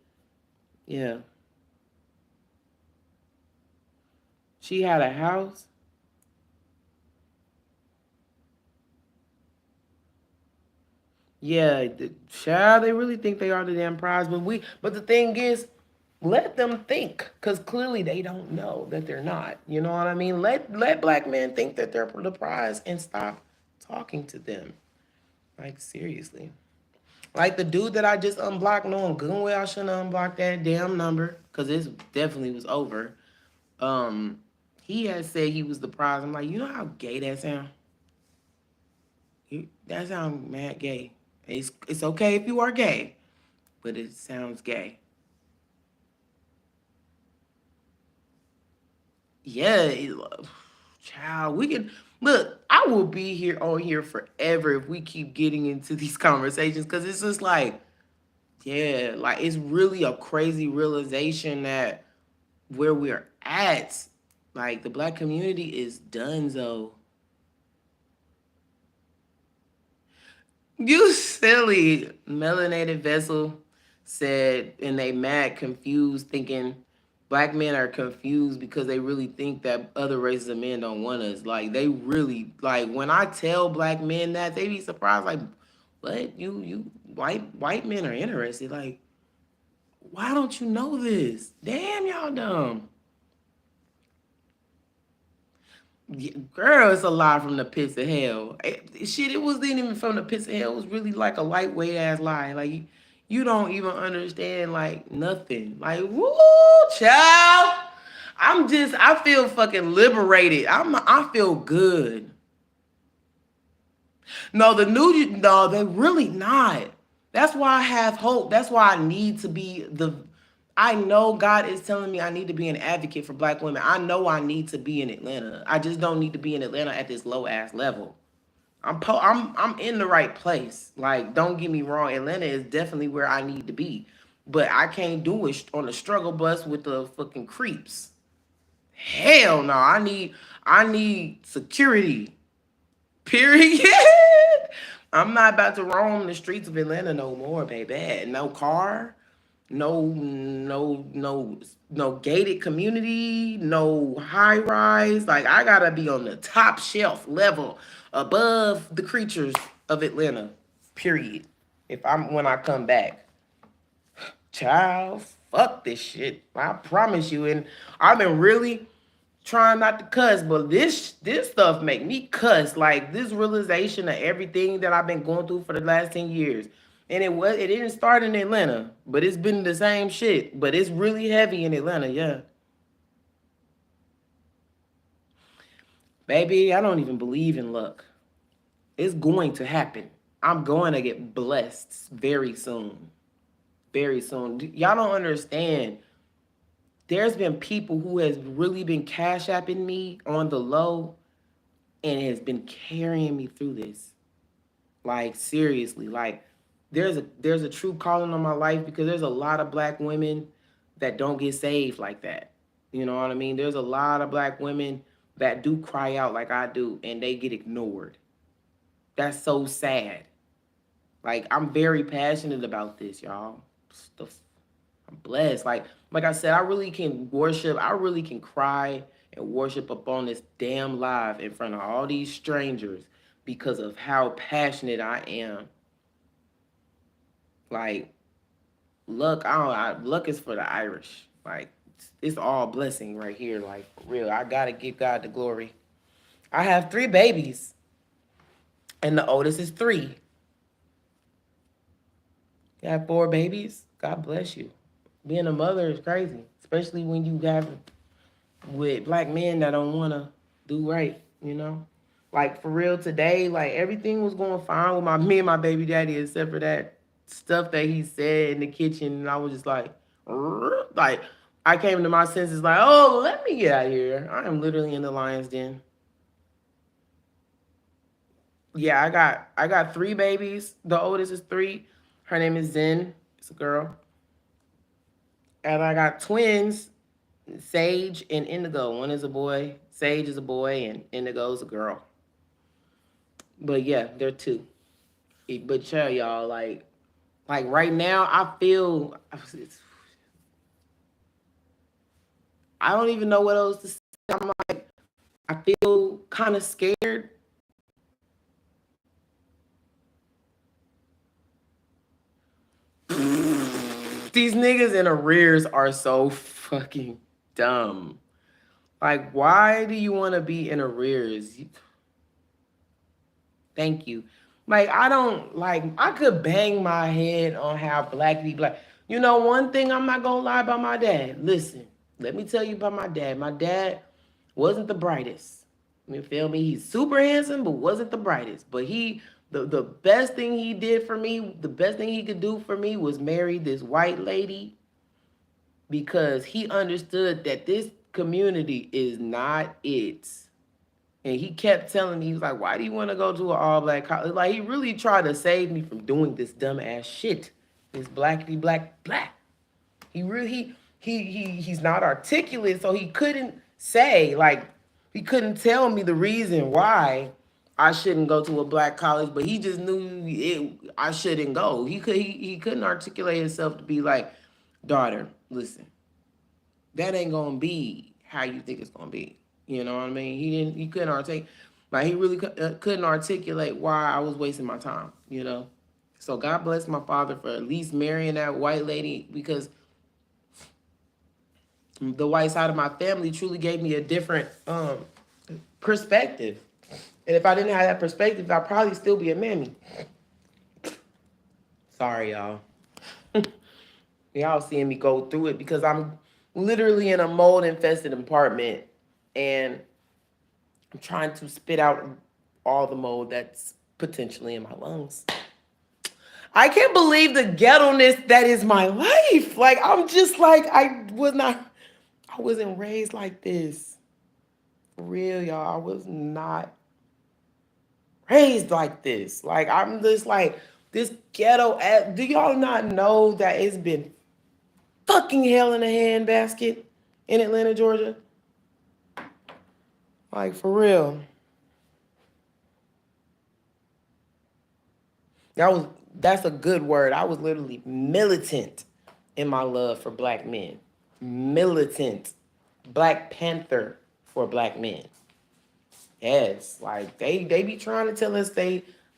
yeah, she had a house. Yeah, child, they really think they are the damn prize. But the thing is, let them think, because clearly they don't know that they're not. You know what I mean? Let black men think that they're the prize and stop talking to them. Like, seriously. Like the dude that I just unblocked, knowing good and well I shouldn't unblock that damn number, because it definitely was over. Um, he had said he was the prize. I'm like, you know how gay that sound? That sounds mad gay. It's okay if you are gay, but it sounds gay. Yeah, child, we can look. I will be here on here forever if we keep getting into these conversations, because it's just like, yeah, like it's really a crazy realization that where we're at, like the black community is donezo. You silly melanated vessel said, and they mad confused, thinking black men are confused because they really think that other races of men don't want us. Like they really like when I tell black men that, they be surprised. Like, what you white men are interested? Like, why don't you know this? Damn, y'all dumb. Girl, it's a lie from the pits of hell. Shit, it wasn't even from the pits of hell. It was really like a lightweight ass lie. Like you don't even understand like nothing. Like, woo, child. I feel fucking liberated. I feel good. No, they're really not. That's why I have hope. That's why I need to be I know God is telling me I need to be an advocate for black women. I know I need to be in Atlanta. I just don't need to be in Atlanta at this low ass level. I'm in the right place. Like, don't get me wrong, Atlanta is definitely where I need to be. But I can't do it on the struggle bus with the fucking creeps. Hell no. I need security. Period. I'm not about to roam the streets of Atlanta no more, baby. No car, no gated community, no high rise. Like I gotta be on the top shelf level above the creatures of Atlanta. Period. If I'm when I come back. Child, fuck this shit. I promise you. And I've been really trying not to cuss, but this stuff make me cuss. Like this realization of everything that I've been going through for the last 10 years. And it didn't start in Atlanta, but it's been the same shit. But it's really heavy in Atlanta, yeah. Baby, I don't even believe in luck. It's going to happen. I'm going to get blessed very soon. Very soon. Y'all don't understand. There's been people who has really been cash apping me on the low and has been carrying me through this. Like seriously, like there's a true calling on my life because there's a lot of black women that don't get saved like that. You know what I mean? There's a lot of black women that do cry out like I do and they get ignored. That's so sad. Like I'm very passionate about this, y'all. I'm blessed. Like I said, I really can worship. I really can cry and worship up on this damn live in front of all these strangers because of how passionate I am. Like luck, luck is for the Irish. Like it's all blessing right here. Like for real, I gotta give God the glory. I have 3 babies, and the oldest is 3. You have 4 babies. God bless you. Being a mother is crazy, especially when you have with black men that don't want to do right, you know? Like for real today, like everything was going fine with me and my baby daddy, except for that stuff that he said in the kitchen. And I was just like, "Rrr." Like I came to my senses like, oh, let me get out of here. I am literally in the lion's den. Yeah, I got 3 babies. The oldest is 3. Her name is Zen. It's a girl. And I got twins, Sage and Indigo. One is a boy, Sage is a boy, and Indigo is a girl. But yeah, they're 2. But yeah, y'all, like right now, I feel I don't even know what else to say. I'm like, I feel kind of scared. These niggas in arrears are so fucking dumb. Like, why do you want to be in arrears? Thank you. Like, I don't like I could bang my head on how blackity black. You know, one thing I'm not gonna lie about my dad. Listen, let me tell you about my dad. My dad wasn't the brightest. You feel me? He's super handsome, but wasn't the brightest. But the best thing he did for me, the best thing he could do for me was marry this white lady because he understood that this community is not it. And he kept telling me, he was like, why do you want to go to an all-black college? Like, he really tried to save me from doing this dumb-ass shit. This blackity black black. He really, he's not articulate, so he couldn't say, like, he couldn't tell me the reason why I shouldn't go to a black college, but he just knew I shouldn't go. He couldn't articulate himself to be like, daughter, listen, that ain't gonna be how you think it's gonna be. You know what I mean? He couldn't articulate, like he really couldn't articulate why I was wasting my time. You know, so God bless my father for at least marrying that white lady because the white side of my family truly gave me a different perspective. And if I didn't have that perspective, I'd probably still be a mammy. Sorry, y'all. Y'all seeing me go through it because I'm literally in a mold infested apartment and I'm trying to spit out all the mold that's potentially in my lungs. I can't believe the ghetto-ness that is my life. Like, I'm just like, I wasn't raised like this. For real, y'all. I was not raised like this. Like, I'm just like, this ghetto, do y'all not know that it's been fucking hell in a handbasket in Atlanta, Georgia? Like, for real. That's a good word. I was literally militant in my love for black men. Militant. Black Panther for black men. Yes, like they be trying to tell us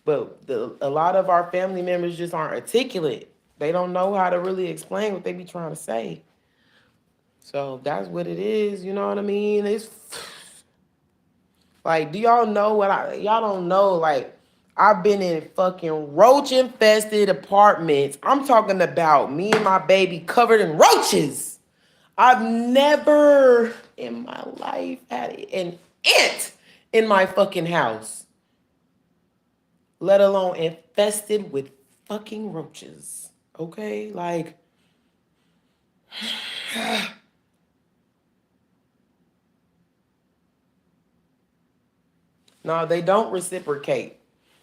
but a lot of our family members just aren't articulate. They don't know how to really explain what they be trying to say. So that's what it is, you know what I mean? It's like, do y'all know y'all don't know, like, I've been in fucking roach infested apartments. I'm talking about me and my baby covered in roaches. I've never in my life had an ant in my fucking house, let alone infested with fucking roaches. Okay? Like, no, they don't reciprocate.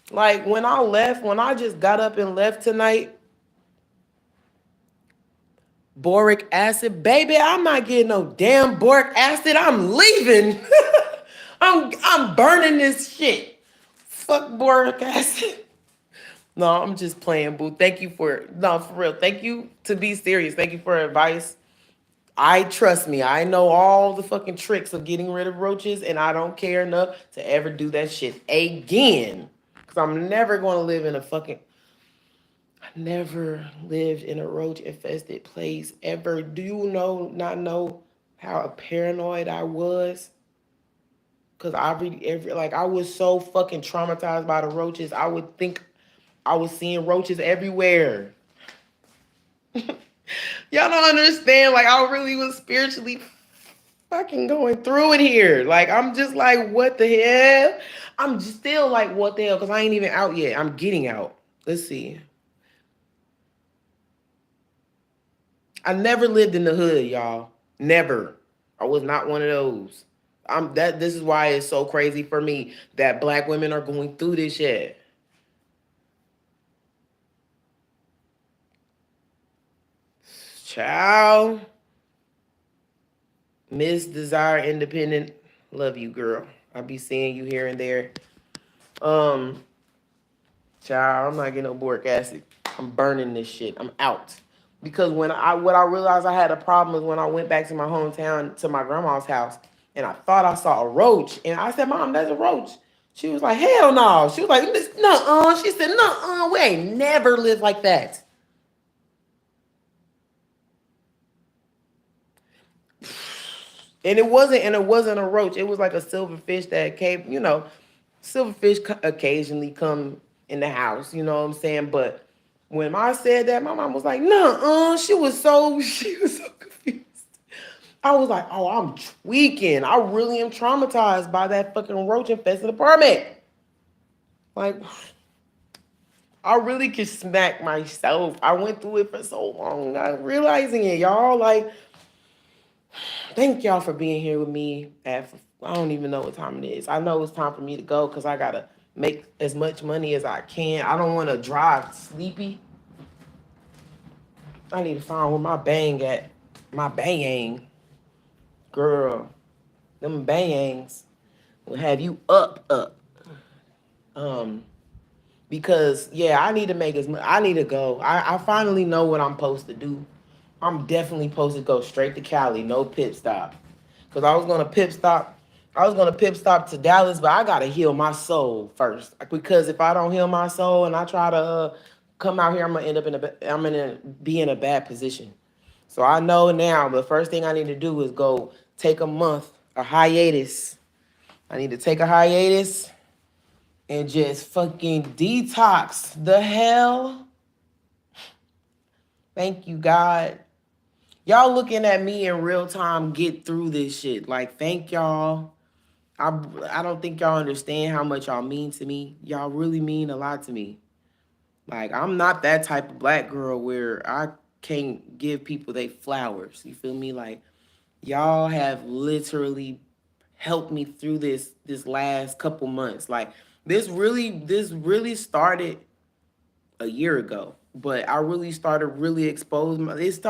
Like, when I just got up and left tonight, boric acid, baby, I'm not getting no damn boric acid. I'm leaving. I'm burning this shit. Fuck boric acid. No, I'm just playing, boo. Thank you for real. Thank you, to be serious. Thank you for advice. Trust me, I know all the fucking tricks of getting rid of roaches, and I don't care enough to ever do that shit again. Cause I'm never gonna live in a fucking I never lived in a roach infested place ever. Do you not know how paranoid I was? Cause I was so fucking traumatized by the roaches. I would think I was seeing roaches everywhere. Y'all don't understand. Like, I really was spiritually fucking going through it here. Like, I'm just like, what the hell? I'm just still like, what the hell? Because I ain't even out yet. I'm getting out. Let's see. I never lived in the hood, y'all. Never. I was not one of those. This is why it's so crazy for me that black women are going through this shit. Child. Miss Desire Independent. Love you, girl. I'll be seeing you here and there. Child, I'm not getting no boric acid. I'm burning this shit. I'm out. Because what I realized I had a problem is when I went back to my hometown to my grandma's house and I thought I saw a roach. And I said, Mom, that's a roach. She was like, hell no. She was like, nuh-uh. She said, nuh-uh, we ain't never lived like that. And it wasn't a roach. It was like a silverfish that came, silverfish occasionally come in the house, you know what I'm saying? But when I said that, my mom was like, "Nuh-uh." She was so confused. I was like, "Oh, I'm tweaking. I really am traumatized by that fucking roach infested apartment." Like, I really could smack myself. I went through it for so long, not realizing it, y'all. Like, thank y'all for being here with me. I don't even know what time it is. I know it's time for me to go because I gotta make as much money as I can. I don't want to drive sleepy. I need to find where my bang at. My bang, girl. Them bangs will have you up. Um, because yeah, I need to make as much. I need to go. I finally know what I'm supposed to do. I'm definitely supposed to go straight to Cali, no pit stop. Cause I was gonna pit stop. I was gonna pit stop to Dallas, but I gotta heal my soul first. Because if I don't heal my soul and I try to come out here, I'm gonna be in a bad position. So I know now the first thing I need to do is go take a hiatus. I need to take a hiatus and just fucking detox the hell. Thank you, God. Y'all looking at me in real time get through this shit. Like, thank y'all. I don't think y'all understand how much y'all mean to me. Y'all really mean a lot to me. Like, I'm not that type of black girl where I can't give people they flowers. You feel me? Like, y'all have literally helped me through this last couple months. Like, this really started a year ago, but I really started really exposing it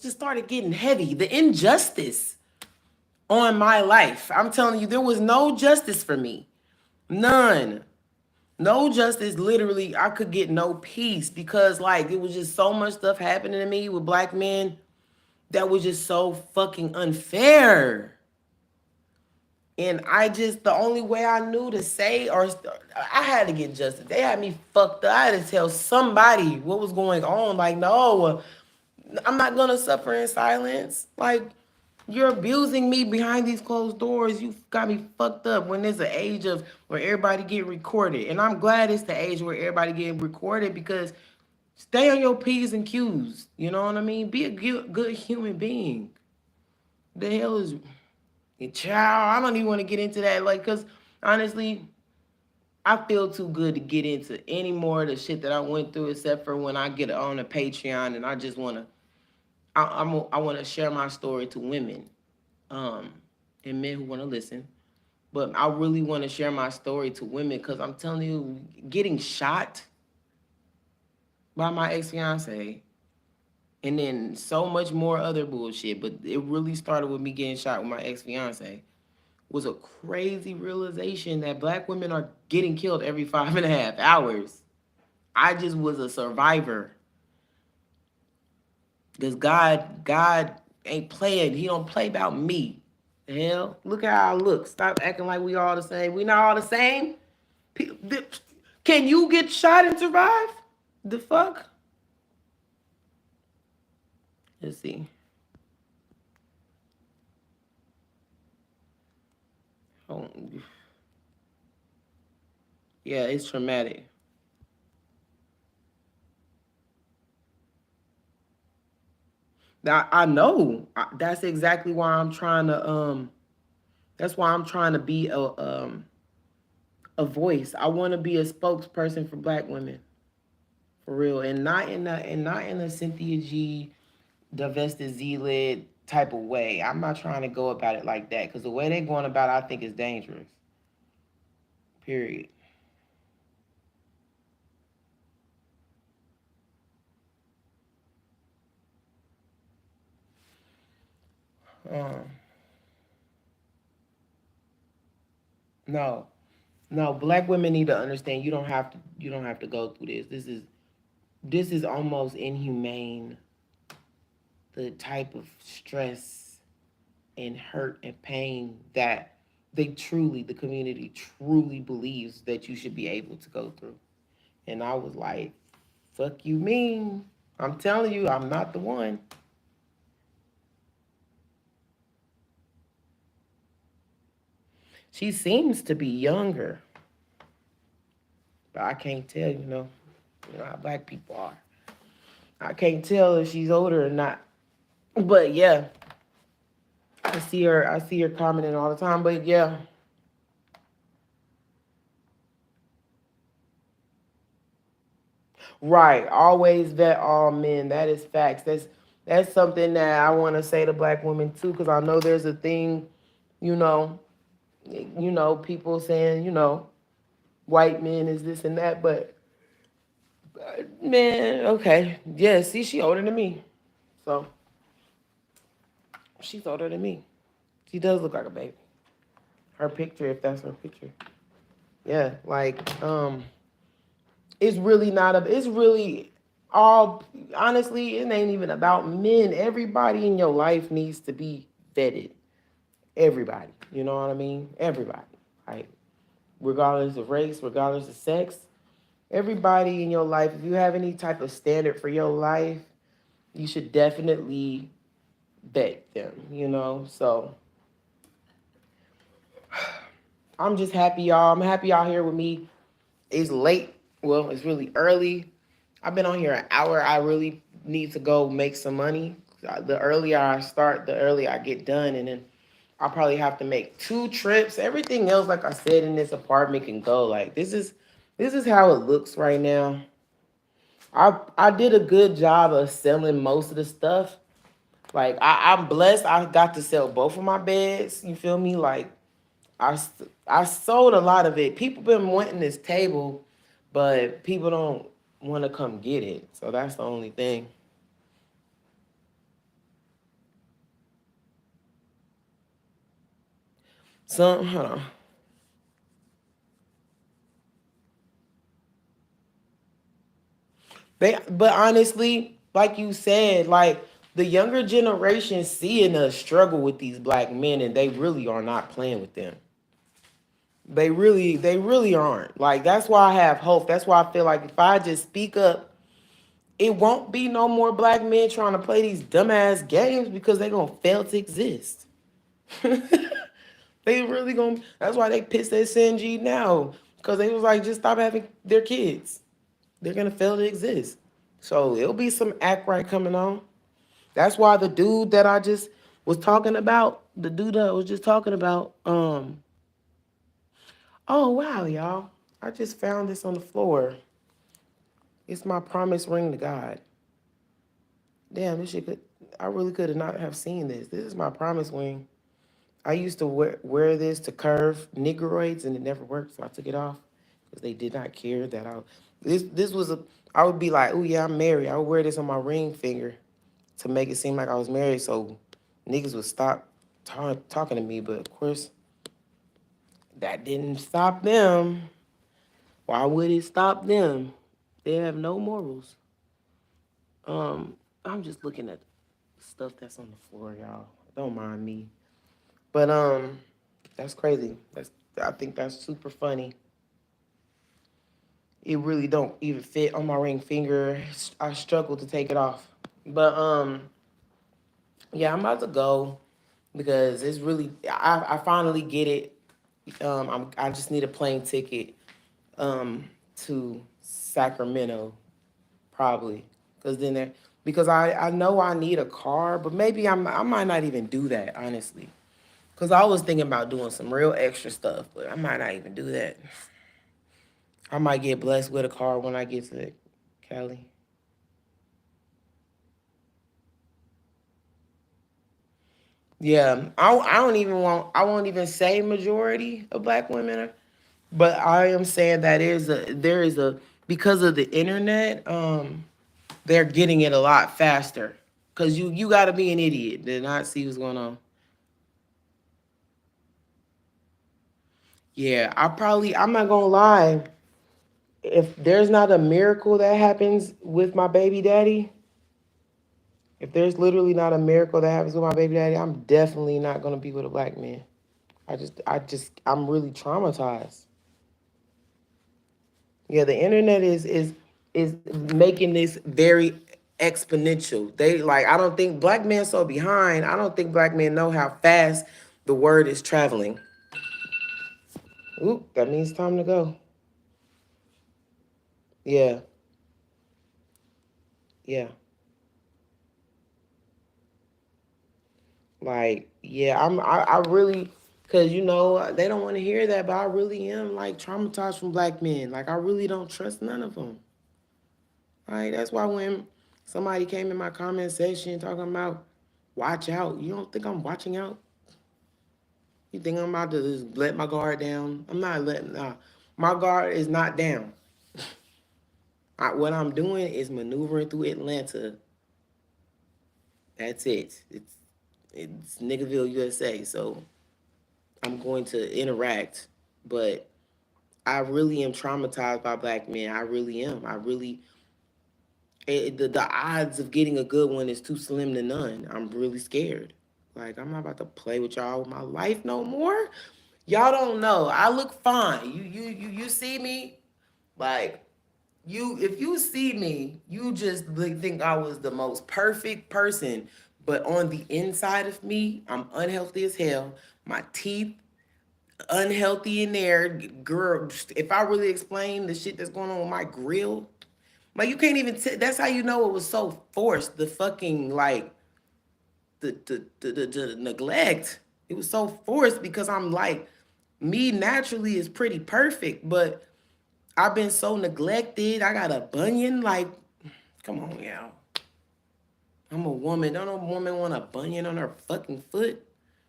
just started getting heavy. The injustice on my life. I'm telling you, there was no justice for me. None. No justice, literally, I could get no peace because like it was just so much stuff happening to me with black men that was just so fucking unfair. And I just, the only way I knew to say, or I had to get justice. They had me fucked up. I had to tell somebody what was going on. Like, no, I'm not gonna suffer in silence. Like, you're abusing me behind these closed doors. You got me fucked up when there's an age of where everybody get recorded. And I'm glad it's the age where everybody getting recorded because stay on your P's and Q's. You know what I mean? Be a good human being. The hell is child? I don't even want to get into that. Like, cause honestly, I feel too good to get into any more of the shit that I went through, except for when I get on a Patreon and I just wanna, I want to share my story to women, um, and men who want to listen. But I really want to share my story to women because I'm telling you, getting shot by my ex fiance, and then so much more other bullshit. But it really started with me getting shot with my ex fiance. Was a crazy realization that black women are getting killed every 5.5 hours. I just was a survivor. Because God ain't playing. He don't play about me. The hell? Look at how I look. Stop acting like we all the same. We not all the same. Can you get shot and survive? The fuck? Let's see. Oh, yeah, it's traumatic. Now, I know. That's exactly why I'm trying to that's why I'm trying to be a voice. I want to be a spokesperson for black women. For real. And not in a Cynthia G divested Z-Lid type of way. I'm not trying to go about it like that because the way they're going about it, I think is dangerous. Period. Um, no, no. Black women need to understand. You don't have to. You don't have to go through this. This is almost inhumane. The type of stress and hurt and pain that the community truly believes that you should be able to go through. And I was like, fuck you mean? I'm telling you, I'm not the one. She seems to be younger, but I can't tell, you know how black people are. I can't tell if she's older or not. But yeah, I see her commenting all the time. But yeah. Right. Always vet all men. That is facts. That's something that I want to say to black women too, because I know there's a thing, you know, people saying, white men is this and that, but man, okay. Yeah, see, she older than me. So she's older than me. She does look like a baby. Her picture, if that's her picture. Yeah, like, it's really not it's really all, honestly, it ain't even about men. Everybody in your life needs to be vetted. Everybody. You know what I mean? Everybody. Like, regardless of race, regardless of sex, everybody in your life, if you have any type of standard for your life, you should definitely vet them. So I'm just happy, y'all. I'm happy y'all here with me. It's late. Well, it's really early. I've been on here an hour. I really need to go make some money. The earlier I start, the earlier I get done. And then I'll probably have to make 2 trips. Everything else, like I said, in this apartment can go. Like, this is how it looks right now. I did a good job of selling most of the stuff. Like, I'm blessed. I got to sell both of my beds. You feel me? Like, I sold a lot of it. People been wanting this table, but people don't want to come get it. So that's the only thing. Hold on. But honestly, like you said, like the younger generation seeing us struggle with these black men, and they really are not playing with them. They really aren't. Like that's why I have hope. That's why I feel like if I just speak up, it won't be no more black men trying to play these dumbass games because they gonna fail to exist. They really gonna. That's why they pissed at Sanji now because they was like, just stop having their kids. They're gonna fail to exist. So it'll be some act right coming on. That's why the dude that I just was talking about, the dude that I was just talking about, oh wow, y'all. I just found this on the floor. It's my promise ring to God. Damn, this shit could I really could have not have seen this. This is my promise ring. I used to wear this to curve Negroids and it never worked, so I took it off because they did not care that I this was a I would be like, oh yeah, I'm married. I would wear this on my ring finger to make it seem like I was married so niggas would stop talking to me, but of course that didn't stop them. Why would it stop them? They have no morals. I'm just looking at stuff that's on the floor, y'all. Don't mind me. But that's crazy. I think that's super funny. It really don't even fit on my ring finger. I struggle to take it off. But yeah, I'm about to go because it's really I finally get it. I just need a plane ticket to Sacramento probably because then there because I know I need a car, but maybe I might not even do that honestly. Cause I was thinking about doing some real extra stuff, but I might not even do that. I might get blessed with a car when I get to Cali. Yeah, I don't even want. I won't even say majority of black women, but I am saying that there is a because of the internet. They're getting it a lot faster. Cause you got to be an idiot to not see what's going on. Yeah, I'm not gonna lie. If there's not a miracle that happens with my baby daddy, if there's literally not a miracle that happens with my baby daddy, I'm definitely not gonna be with a black man. I'm really traumatized. Yeah, the internet is making this very exponential. They like I don't think black men so behind. I don't think black men know how fast the word is traveling. Oop, that means time to go. Yeah, yeah. Like, yeah, I really cause they don't want to hear that, but I really am like traumatized from black men. Like I really don't trust none of them. Like that's why when somebody came in my comment section talking about watch out, you don't think I'm watching out? You think I'm about to just let my guard down? I'm not letting my guard is not down. What I'm doing is maneuvering through Atlanta. That's it. It's Niggerville, USA. So I'm going to interact, but I really am traumatized by black men. I really am. The odds of getting a good one is too slim to none. I'm really scared. Like I'm not about to play with y'all with my life no more. Y'all don't know. I look fine. You see me like if you see me, you just think I was the most perfect person. But on the inside of me, I'm unhealthy as hell. My teeth unhealthy in there. Girl, if I really explain the shit that's going on with my grill, like you can't even. That's how you know it was so forced. The fucking like the neglect. It was so forced because I'm like, me naturally is pretty perfect, but I've been so neglected. I got a bunion. Like, come on, y'all. I'm a woman. Don't a woman want a bunion on her fucking foot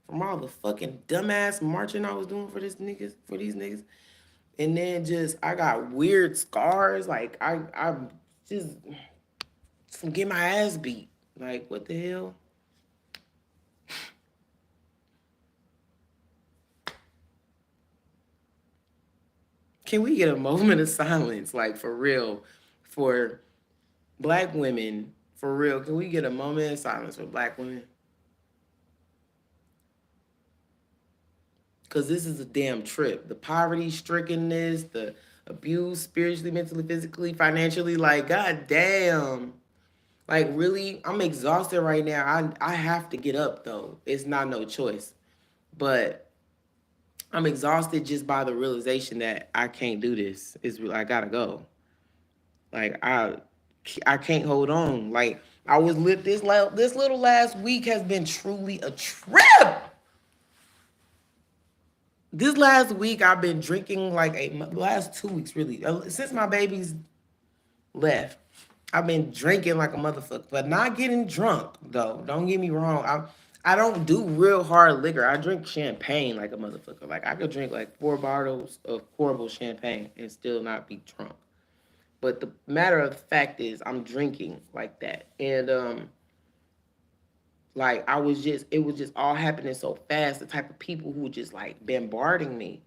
from all the fucking dumbass marching I was doing for these niggas? And then just I got weird scars. Like I just from getting my ass beat. Like what the hell? Can we get a moment of silence, like for real, for Black women, for real, can we get a moment of silence for black women? Because this is a damn trip. The poverty strickenness, the abuse, spiritually, mentally, physically, financially, like, god damn. Like, really, I'm exhausted right now. I have to get up, though. It's not no choice. But I'm exhausted just by the realization that I can't do this. I gotta go. Like, I can't hold on. Like, I was lit. This little last week has been truly a trip. This last week I've been drinking like last 2 weeks really since my babies left. I've been drinking like a motherfucker, but not getting drunk though. Don't get me wrong. I don't do real hard liquor. I drink champagne like a motherfucker. Like I could drink like 4 bottles of horrible champagne and still not be drunk. But the matter of the fact is I'm drinking like that. And like it was just all happening so fast. The type of people who were just like bombarding me.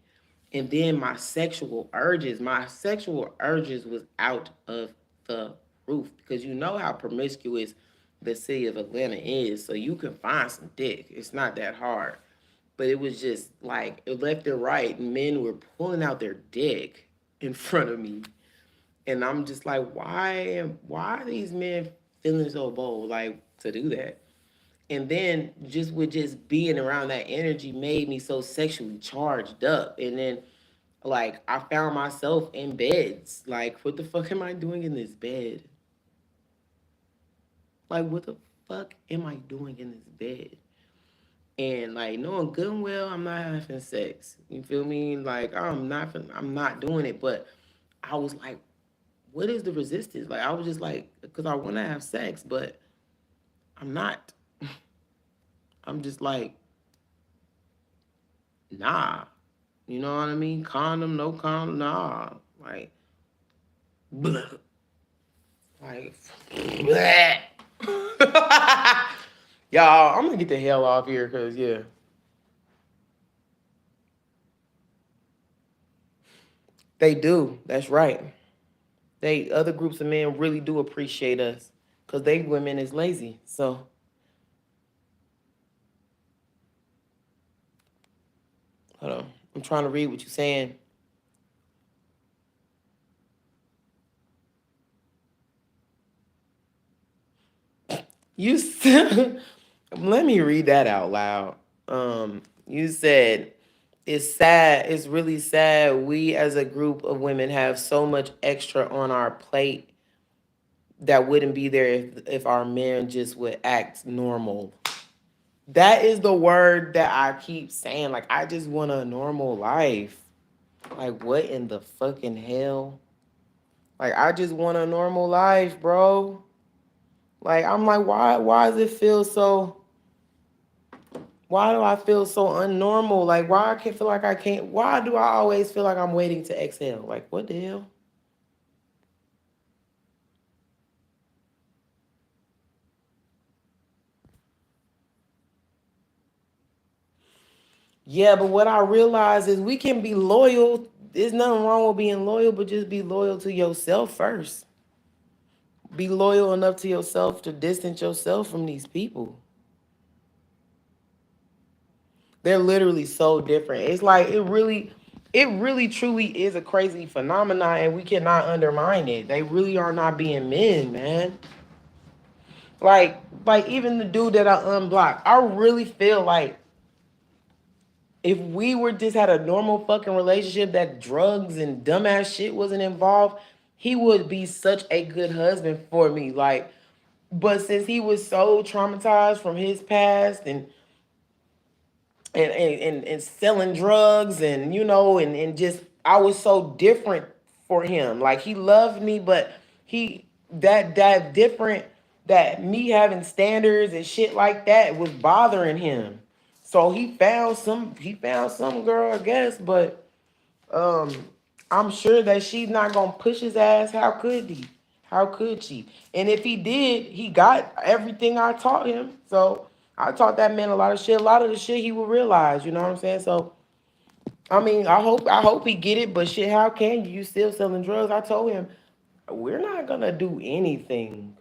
And then my sexual urges was out of the roof because you know how promiscuous the city of Atlanta is. So you can find some dick. It's not that hard. But it was just like left and right. Men were pulling out their dick in front of me. And I'm just like, why are these men feeling so bold like to do that? And then just being around that energy made me so sexually charged up. And then like I found myself in beds. Like, what the fuck am I doing in this bed? Like, what the fuck am I doing in this bed? And like knowing good and well, I'm not having sex. You feel me? Like I'm not doing it. But I was like, what is the resistance? Like I was just like, because I want to have sex, but I'm not. I'm just like, nah. You know what I mean? Condom, no condom, nah. Like, bleh. Like, bleh. Y'all, I'm gonna get the hell off here because, yeah. They do. That's right. Other groups of men really do appreciate us because they women is lazy. So, hold on. I'm trying to read what you're saying. You said, let me read that out loud. You said, it's sad. It's really sad. We as a group of women have so much extra on our plate that wouldn't be there if our men just would act normal. That is the word that I keep saying. Like, I just want a normal life. Like, what in the fucking hell? Like, I just want a normal life, bro. Like, I'm like, why does it feel so, why do I feel so unnormal? Like, why I can't feel like I can't, why do I always feel like I'm waiting to exhale? Like, what the hell? Yeah, but what I realize is we can be loyal. There's nothing wrong with being loyal, but just be loyal to yourself first. Be loyal enough to yourself to distance yourself from these people. They're literally so different. It's like it really truly is a crazy phenomenon and we cannot undermine it. They really are not being men, man. Like even the dude that I unblocked, I really feel like if we were just had a normal fucking relationship that drugs and dumbass shit wasn't involved, he would be such a good husband for me. Like, but since he was so traumatized from his past and selling drugs and and just I was so different for him. Like he loved me, but he that different that me having standards and shit like that was bothering him. So he found some girl, I guess, but um I'm sure that she's not gonna push his ass. How could he? How could she? And if he did, he got everything I taught him. So I taught that man a lot of shit. A lot of the shit he will realize. You know what I'm saying? So I mean, I hope he get it. But shit, how can you? You still selling drugs? I told him. we're not gonna do anything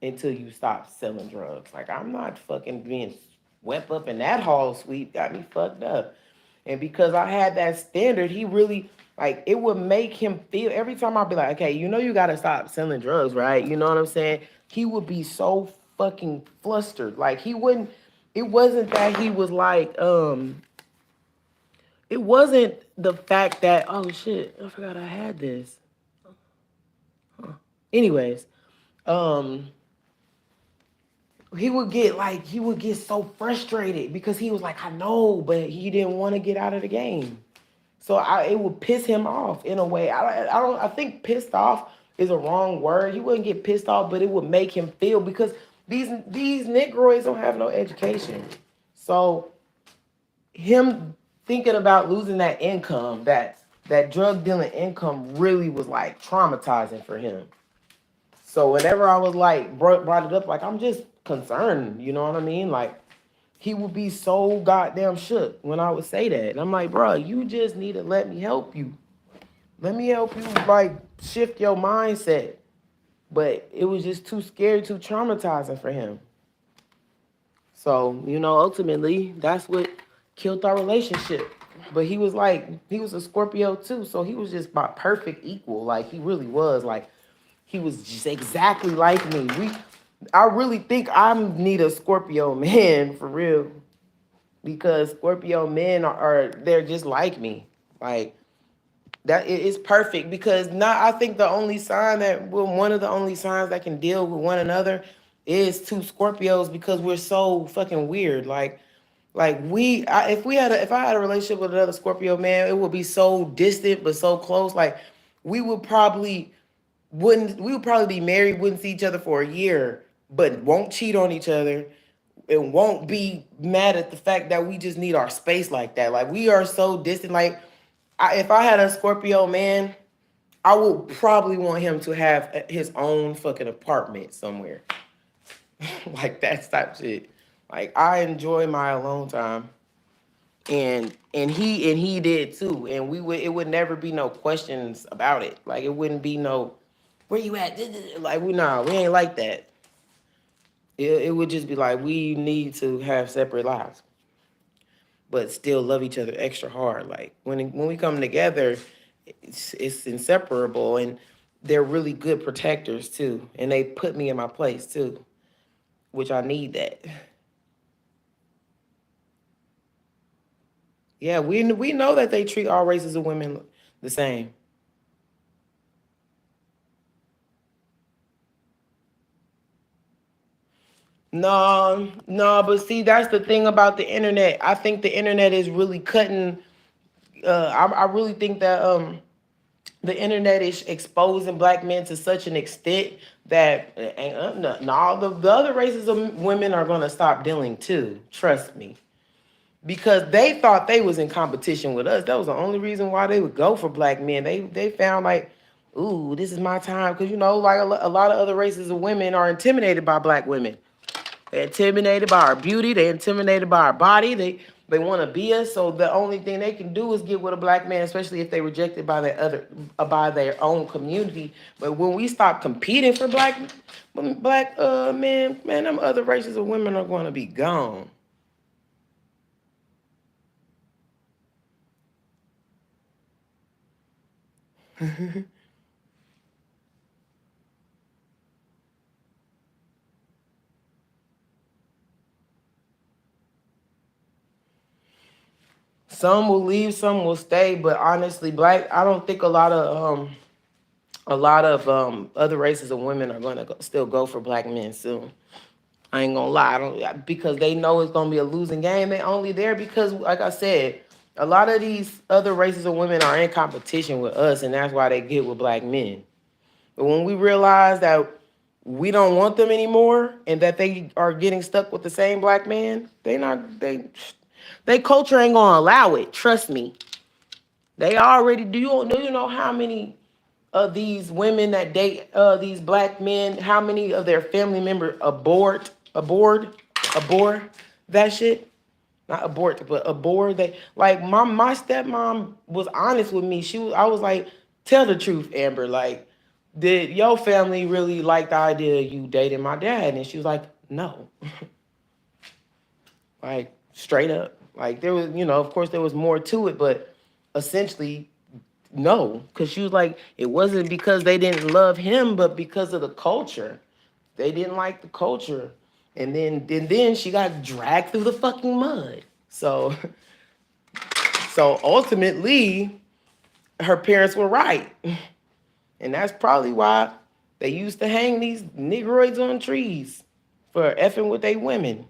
until you stop selling drugs. Like, I'm not fucking being swept up in that hall sweep, got me fucked up. And because I had that standard, he really, like, it would make him feel, every time I'd be like, okay, you know you gotta stop selling drugs, right? You know what I'm saying? He would be so fucking flustered. Like, he wouldn't, it wasn't that he was like, it wasn't the fact that, oh shit, I forgot I had this. Anyways, um, he would get so frustrated because he was like, I know, but he didn't want to get out of the game. So it would piss him off in a way. I think pissed off is a wrong word. He wouldn't get pissed off, but it would make him feel, because these Negroids don't have no education. So him thinking about losing that income, that drug dealing income, really was like traumatizing for him. So whenever I was like brought it up, like, I'm just concerned, you know what I mean? Like, he would be so goddamn shook when I would say that. And I'm like, bro, you just need to let me help you. Let me help you, like, shift your mindset. But it was just too scary, too traumatizing for him. So, ultimately, that's what killed our relationship. But he was a Scorpio too. So he was just my perfect equal. Like, he really was. Like, he was just exactly like me. I really think I need a Scorpio man for real, because Scorpio men they're just like me. Like, that is perfect, because not I think the only sign that well, one of the only signs that can deal with one another is two Scorpios, because we're so fucking weird. If I had a relationship with another Scorpio man, it would be so distant but so close. Like, we would probably we would probably be married, wouldn't see each other for a year, but won't cheat on each other and won't be mad at the fact that we just need our space like that. Like, we are so distant. Like, if I had a Scorpio man, I would probably want him to have his own fucking apartment somewhere. Like, that type shit. Like, I enjoy my alone time. And he did too. And it would never be no questions about it. Like, it wouldn't be no, where you at? Like, we ain't like that. It would just be like, we need to have separate lives, but still love each other extra hard. Like, when we come together, it's inseparable, and they're really good protectors too, and they put me in my place too, which I need that. Yeah, we know that they treat all races of women the same. No, no, but see, that's the thing about the internet. I think the internet is really cutting. I really think that the internet is exposing black men to such an extent that no, the other races of women are gonna stop dealing too. Trust me, because they thought they was in competition with us. That was the only reason why they would go for black men. They found like, ooh, this is my time, because like a lot of other races of women are intimidated by black women. They're intimidated by our beauty. They're intimidated by our body. They want to be us. So the only thing they can do is get with a black man, especially if they rejected by by their own community. But when we stop competing for black men, man, them other races of women are going to be gone. Some will leave, some will stay. But honestly, I don't think a lot of other races of women are going to still go for black men soon. I ain't gonna lie, I don't, because they know it's gonna be a losing game. They only there because, like I said, a lot of these other races of women are in competition with us, and that's why they get with black men. But when we realize that we don't want them anymore, and that they are getting stuck with the same black man, they culture ain't gonna allow it. Trust me. They already do you know how many of these women that date these black men, how many of their family members abort that shit? Not abort, but abort. They like my stepmom was honest with me. I was like, tell the truth, Amber. Like, did your family really like the idea of you dating my dad? And she was like, no. Like, straight up. Like, there was, of course there was more to it, but essentially, no. Because she was like, it wasn't because they didn't love him, but because of the culture. They didn't like the culture. And then she got dragged through the fucking mud. So so ultimately, her parents were right. And that's probably why they used to hang these negroids on trees for effing with their women.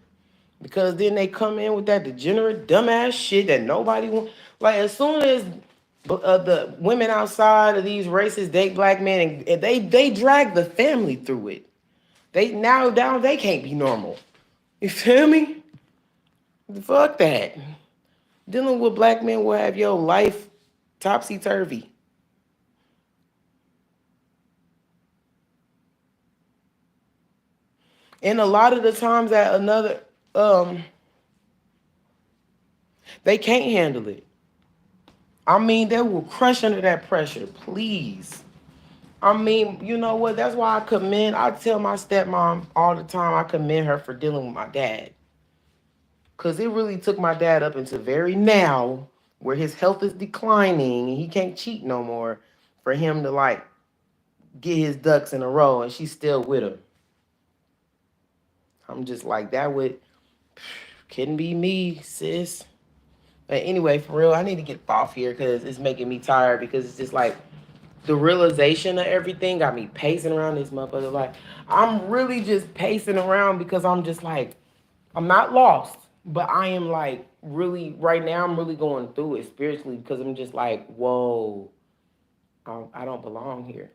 Because then they come in with that degenerate, dumbass shit that nobody wants. Like, as soon as the women outside of these races date black men, and they drag the family through it. They now down they can't be normal. You feel me? Fuck that. Dealing with black men will have your life topsy-turvy. And a lot of the times that they can't handle it. I mean, they will crush under that pressure, please. I mean, you know what? That's why I tell my stepmom all the time, I commend her for dealing with my dad. Because it really took my dad up into very now, where his health is declining and he can't cheat no more, for him to like get his ducks in a row, and she's still with him. I'm just like, couldn't be me, sis. But anyway, for real, I need to get off here because it's making me tired, because it's just like the realization of everything got me pacing around this motherfucker. Like, I'm really just pacing around because I'm just like, I'm not lost, but I am like really, right now, I'm really going through it spiritually, because I'm just like, whoa, I don't belong here.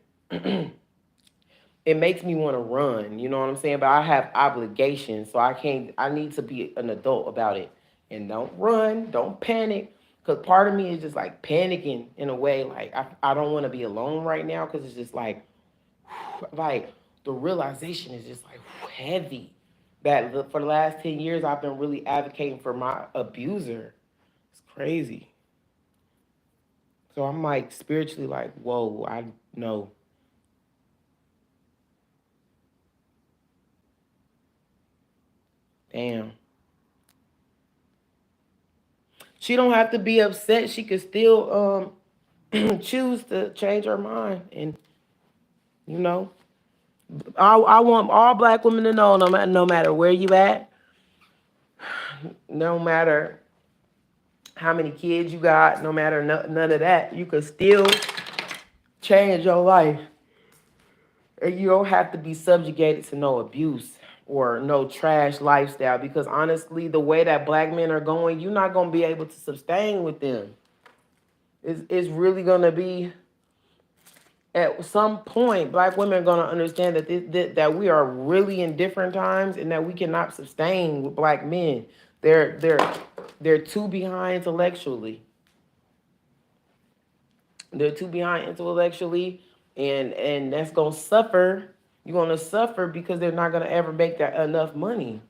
It makes me want to run, you know what I'm saying? But I have obligations, so I need to be an adult about it. And don't run, don't panic. Because part of me is just like panicking in a way. Like, I don't want to be alone right now, because it's just like the realization is just like heavy. That for the last 10 years, I've been really advocating for my abuser. It's crazy. So I'm like spiritually like, whoa, I know. Damn. She don't have to be upset. She could still choose to change her mind. And you know, I want all black women to know, no matter where you at, no matter how many kids you got, no matter none of that, you could still change your life. And you don't have to be subjugated to no abuse or no trash lifestyle, because honestly, the way that black men are going, you're not going to be able to sustain with them. It's really going to be, at some point, black women are going to understand that we are really in different times, and that we cannot sustain with black men. They're too behind intellectually. They're too behind intellectually, and that's gonna suffer. You're gonna suffer because they're not gonna ever make that enough money.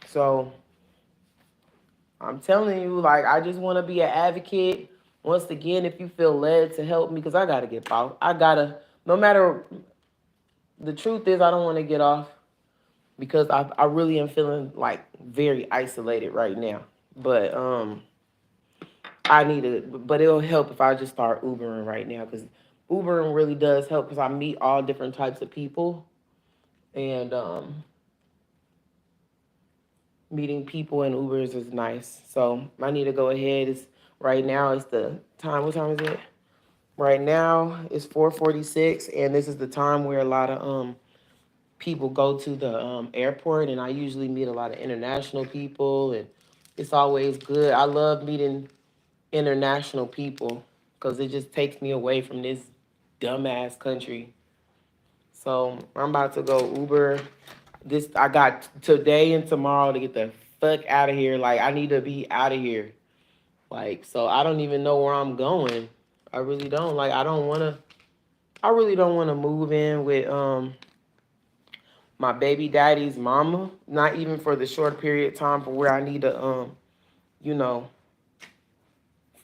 So I'm telling you, like, I just want to be an advocate. Once again, if you feel led to help me, because I gotta get off. No matter, the truth is, I don't want to get off, because I really am feeling like very isolated right now. But but it'll help if I just start Ubering right now, because Ubering really does help, because I meet all different types of people, and meeting people in Ubers is nice. So I need to go ahead. It's right now. It's the time. What time is it? Right now it's 4:46, and this is the time where a lot of people go to the airport, and I usually meet a lot of international people, and it's always good. I love meeting international people, because it just takes me away from this dumbass country. So I'm about to go Uber. I got today and tomorrow to get the fuck out of here. Like, I need to be out of here. Like, so I don't even know where I'm going. I really don't. Like, I really don't wanna move in with my baby daddy's mama. Not even for the short period of time for where I need to you know,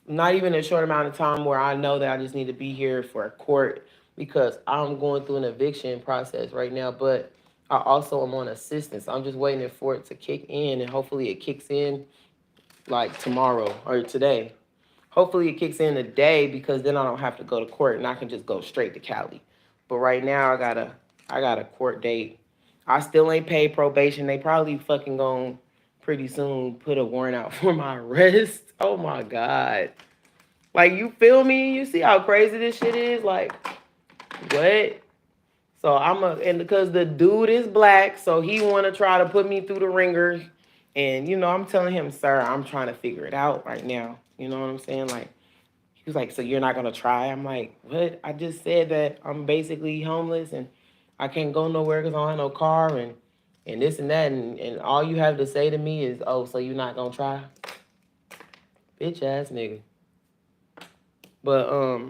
not even a short amount of time where I know that I just need to be here for a court because I'm going through an eviction process right now. But I also am on assistance. I'm just waiting for it to kick in, and hopefully it kicks in like tomorrow or today. Hopefully it kicks in today because then I don't have to go to court and I can just go straight to Cali. But right now I got a court date. I still ain't paid probation. They probably fucking going pretty soon put a warrant out for my arrest. Oh my God. Like, you feel me? You see how crazy this shit is? Like, what? So and because the dude is black, so he want to try to put me through the ringer. And, I'm telling him, sir, I'm trying to figure it out right now. You know what I'm saying? Like, he was like, so you're not going to try? I'm like, what? I just said that I'm basically homeless and I can't go nowhere because I don't have no car and this and that. And all you have to say to me is, oh, so you're not going to try? Bitch ass nigga. But,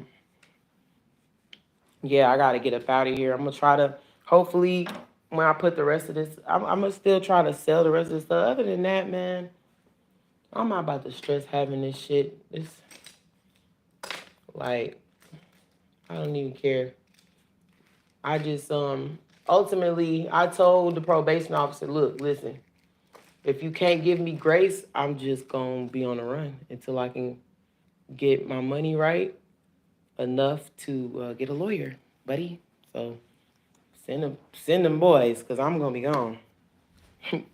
yeah, I got to get up out of here. I'm going to try to, hopefully, when I put the rest of this, I'm going to still try to sell the rest of the stuff. Other than that, man, I'm not about to stress having this shit. It's like, I don't even care. I just, ultimately, I told the probation officer, look, listen, if you can't give me grace, I'm just going to be on the run until I can get my money right enough to get a lawyer, buddy. So send them boys, because I'm going to be gone.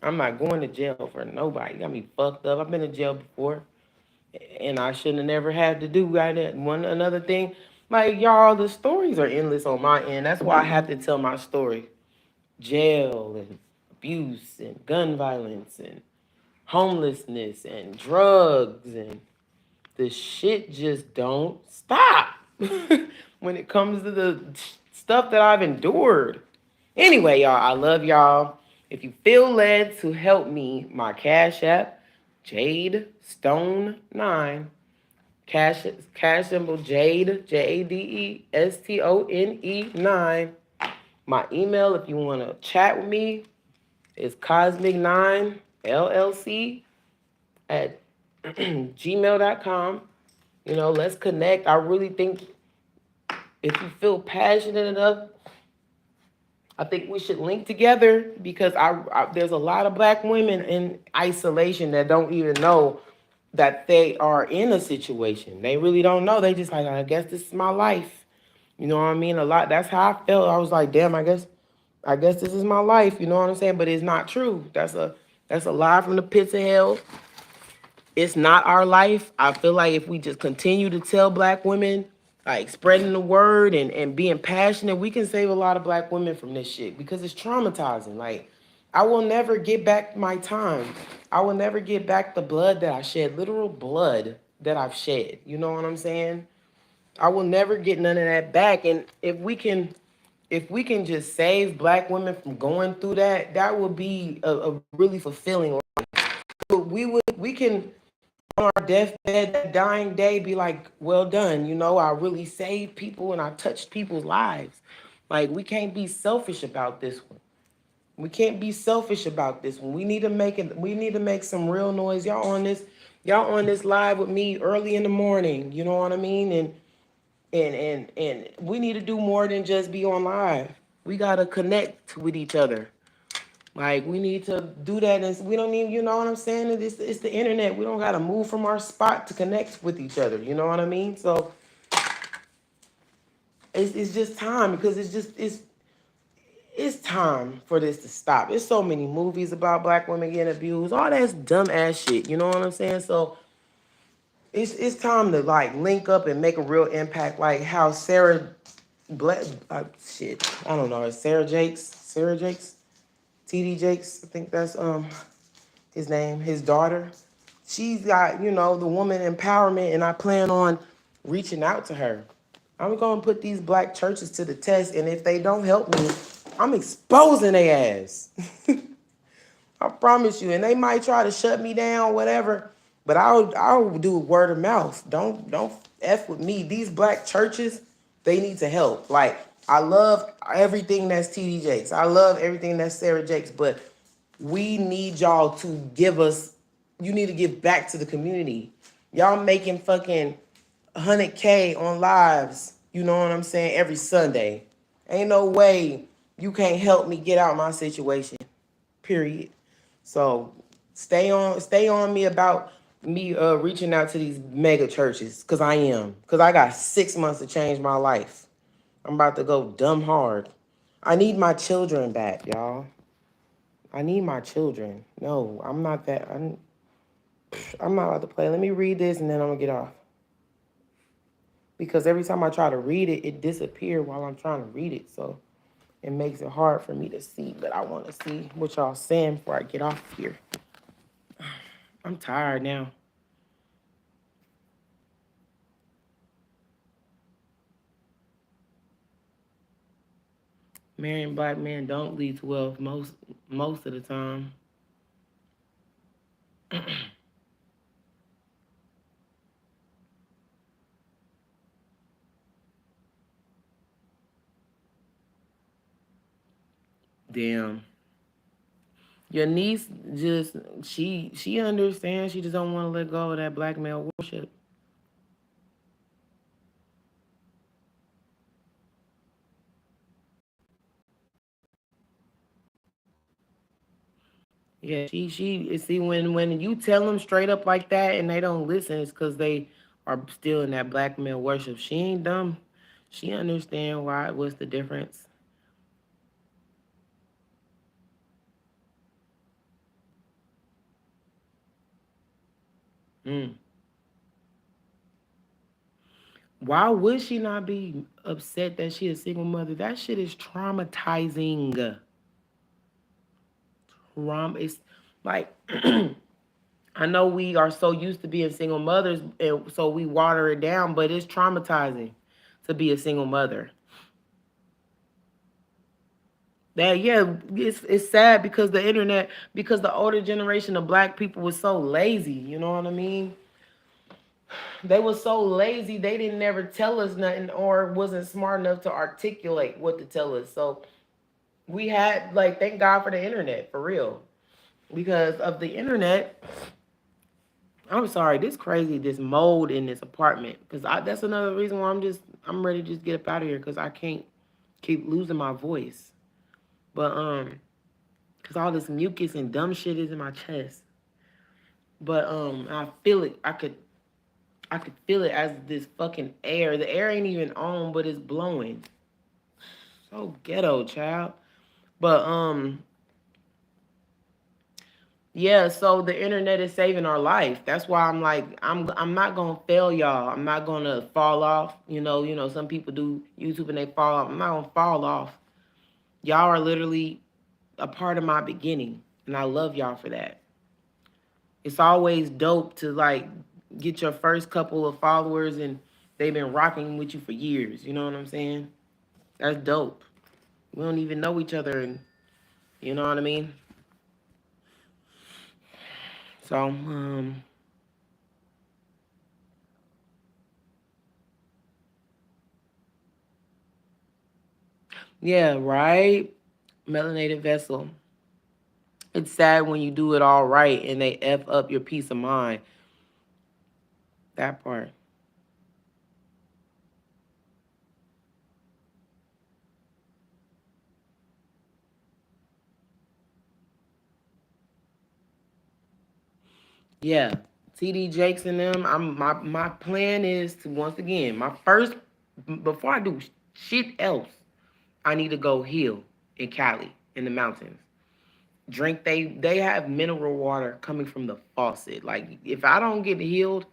I'm not going to jail for nobody. Got me fucked up. I've been in jail before, and I shouldn't have never had to do that. Another thing, like, y'all, the stories are endless on my end. That's why I have to tell my story. Jail and abuse and gun violence and homelessness and drugs, and the shit just don't stop when it comes to the stuff that I've endured. Anyway, y'all, I love y'all. If you feel led to help me, my Cash App, Jade Stone 9. Cash symbol Jade, JADESTONE 9. My email, if you want to chat with me, is cosmic9llc at gmail.com. Let's connect. I really think if you feel passionate enough, I think we should link together because there's a lot of black women in isolation that don't even know that they are in a situation. They really don't know. They just like, I guess this is my life. You know what I mean? A lot. That's how I felt. I was like, damn, I guess this is my life. You know what I'm saying? But it's not true. That's a lie from the pits of hell. It's not our life. I feel like if we just continue to tell black women, like spreading the word and being passionate, we can save a lot of black women from this shit because it's traumatizing. Like, I will never get back my time. I will never get back the blood that I shed, literal blood that I've shed. You know what I'm saying? I will never get none of that back. And if we can just save black women from going through that, that would be a really fulfilling life. We can on our deathbed, that dying day, be like, well done. I really saved people and I touched people's lives. Like, we can't be selfish about this one. We can't be selfish about this one. We need to make some real noise. Y'all on this live with me early in the morning. You know what I mean? And we need to do more than just be on live. We gotta connect with each other. Like, we need to do that, and we don't even, you know what I'm saying? It's the internet. We don't got to move from our spot to connect with each other. You know what I mean? So it's just time because it's time for this to stop. There's so many movies about black women getting abused. All that's dumb ass shit. You know what I'm saying? So it's time to like link up and make a real impact. Like how Sarah I don't know. Sarah Jakes, TD Jakes. I think that's his name, his daughter. She's got, the woman empowerment, and I plan on reaching out to her. I'm going to put these black churches to the test, and if they don't help me, I'm exposing their ass. I promise you. And they might try to shut me down, whatever, but I'll do word of mouth. Don't F with me. These black churches, they need to help. Like, I love everything that's TD Jakes. I love everything that's Sarah Jakes, but we need y'all to you need to give back to the community. Y'all making fucking 100K on lives, you know what I'm saying, every Sunday. Ain't no way you can't help me get out my situation. Period. So stay on me about me reaching out to these mega churches, cause I am. Cause I got 6 months to change my life. I'm about to go dumb hard. I need my children back, y'all. I need my children. No, I'm not that. I'm not about to play. Let me read this and then I'm gonna get off. Because every time I try to read it, it disappears while I'm trying to read it. So it makes it hard for me to see. But I want to see what y'all saying before I get off here. I'm tired now. Marrying black men don't lead to wealth most of the time. Damn. Your niece just she understands. She just don't want to let go of that black male worship. Yeah, she see when you tell them straight up like that and they don't listen, it's because they are still in that black male worship. She ain't dumb. She understand why. What's the difference? Mm. Why would she not be upset that she a single mother? That shit is traumatizing. It's like I know we are so used to being single mothers, and so we water it down, but it's traumatizing to be a single mother. That yeah, it's sad because the internet, because the older generation of black people was so lazy. You know what I mean? They was so lazy they didn't never tell us nothing or wasn't smart enough to articulate what to tell us. So we had like thank God for the internet for real. Because of the internet, I'm sorry, this crazy, this mold in this apartment. Because that's another reason why I'm ready to just get up out of here because I can't keep losing my voice. But because all this mucus and dumb shit is in my chest. But I feel it. I could feel it as this fucking air. The air ain't even on, but it's blowing. So ghetto, child. But yeah, so the internet is saving our life. That's why I'm like, I'm not gonna fail y'all. I'm not gonna fall off. Some people do YouTube and they fall off. I'm not gonna fall off. Y'all are literally a part of my beginning, and I love y'all for that. It's always dope to like get your first couple of followers and they've been rocking with you for years. You know what I'm saying? That's dope. We don't even know each other, and you know what I mean. So yeah, right. Melanated vessel. It's sad when you do it all right and they F up your peace of mind. That part. Yeah. TD Jakes and them. My plan is to once again, my first before I do shit else, I need to go heal in Cali in the mountains. Drink they have mineral water coming from the faucet. Like if I don't get healed,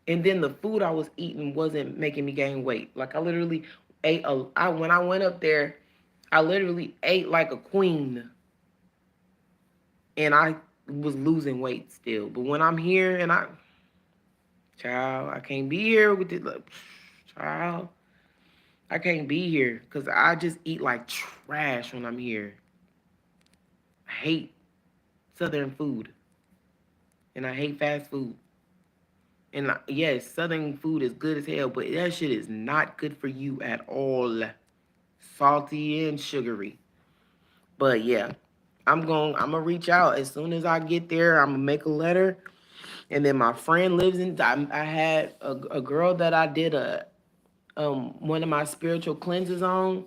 and then the food I was eating wasn't making me gain weight. Like I literally ate when I went up there, I literally ate like a queen, and I was losing weight still. But when I'm here and child, I can't be here with it. Like, child, I can't be here because I just eat like trash when I'm here. I hate Southern food, and I hate fast food. And yes, Southern food is good as hell, but that shit is not good for you at all. Salty and sugary. But yeah, I'm gonna reach out as soon as I get there. I'm gonna make a letter And then my friend lives in. I had a girl that I did a one of my spiritual cleanses on.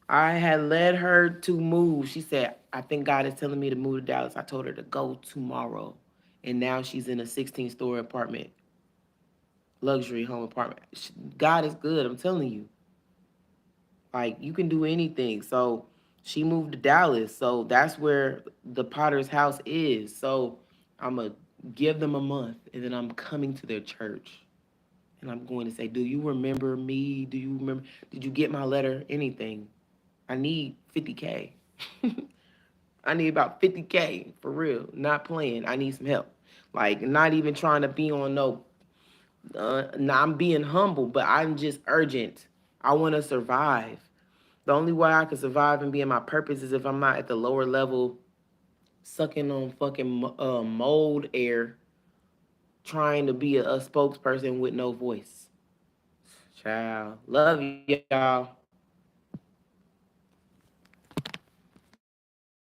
I had led her to move. She said, "I think God is telling me to move to Dallas." I told her to go tomorrow, and now she's in a 16-story apartment, luxury home apartment. God is good. I'm telling you. Like, you can do anything. So she moved to Dallas. So that's where the Potter's house is. So I'm going to give them a month, and then I'm coming to their church. And I'm going to say, "Do you remember me? Do you remember? Did you get my letter? Anything? I need 50K. I need about 50K for real. Not playing. I need some help. Like, not even trying to be on no, I'm being humble, but I'm just urgent. I want to survive. The only way I can survive and be in my purpose is if I'm not at the lower level, sucking on fucking mold air, trying to be a spokesperson with no voice. Child, love y'all.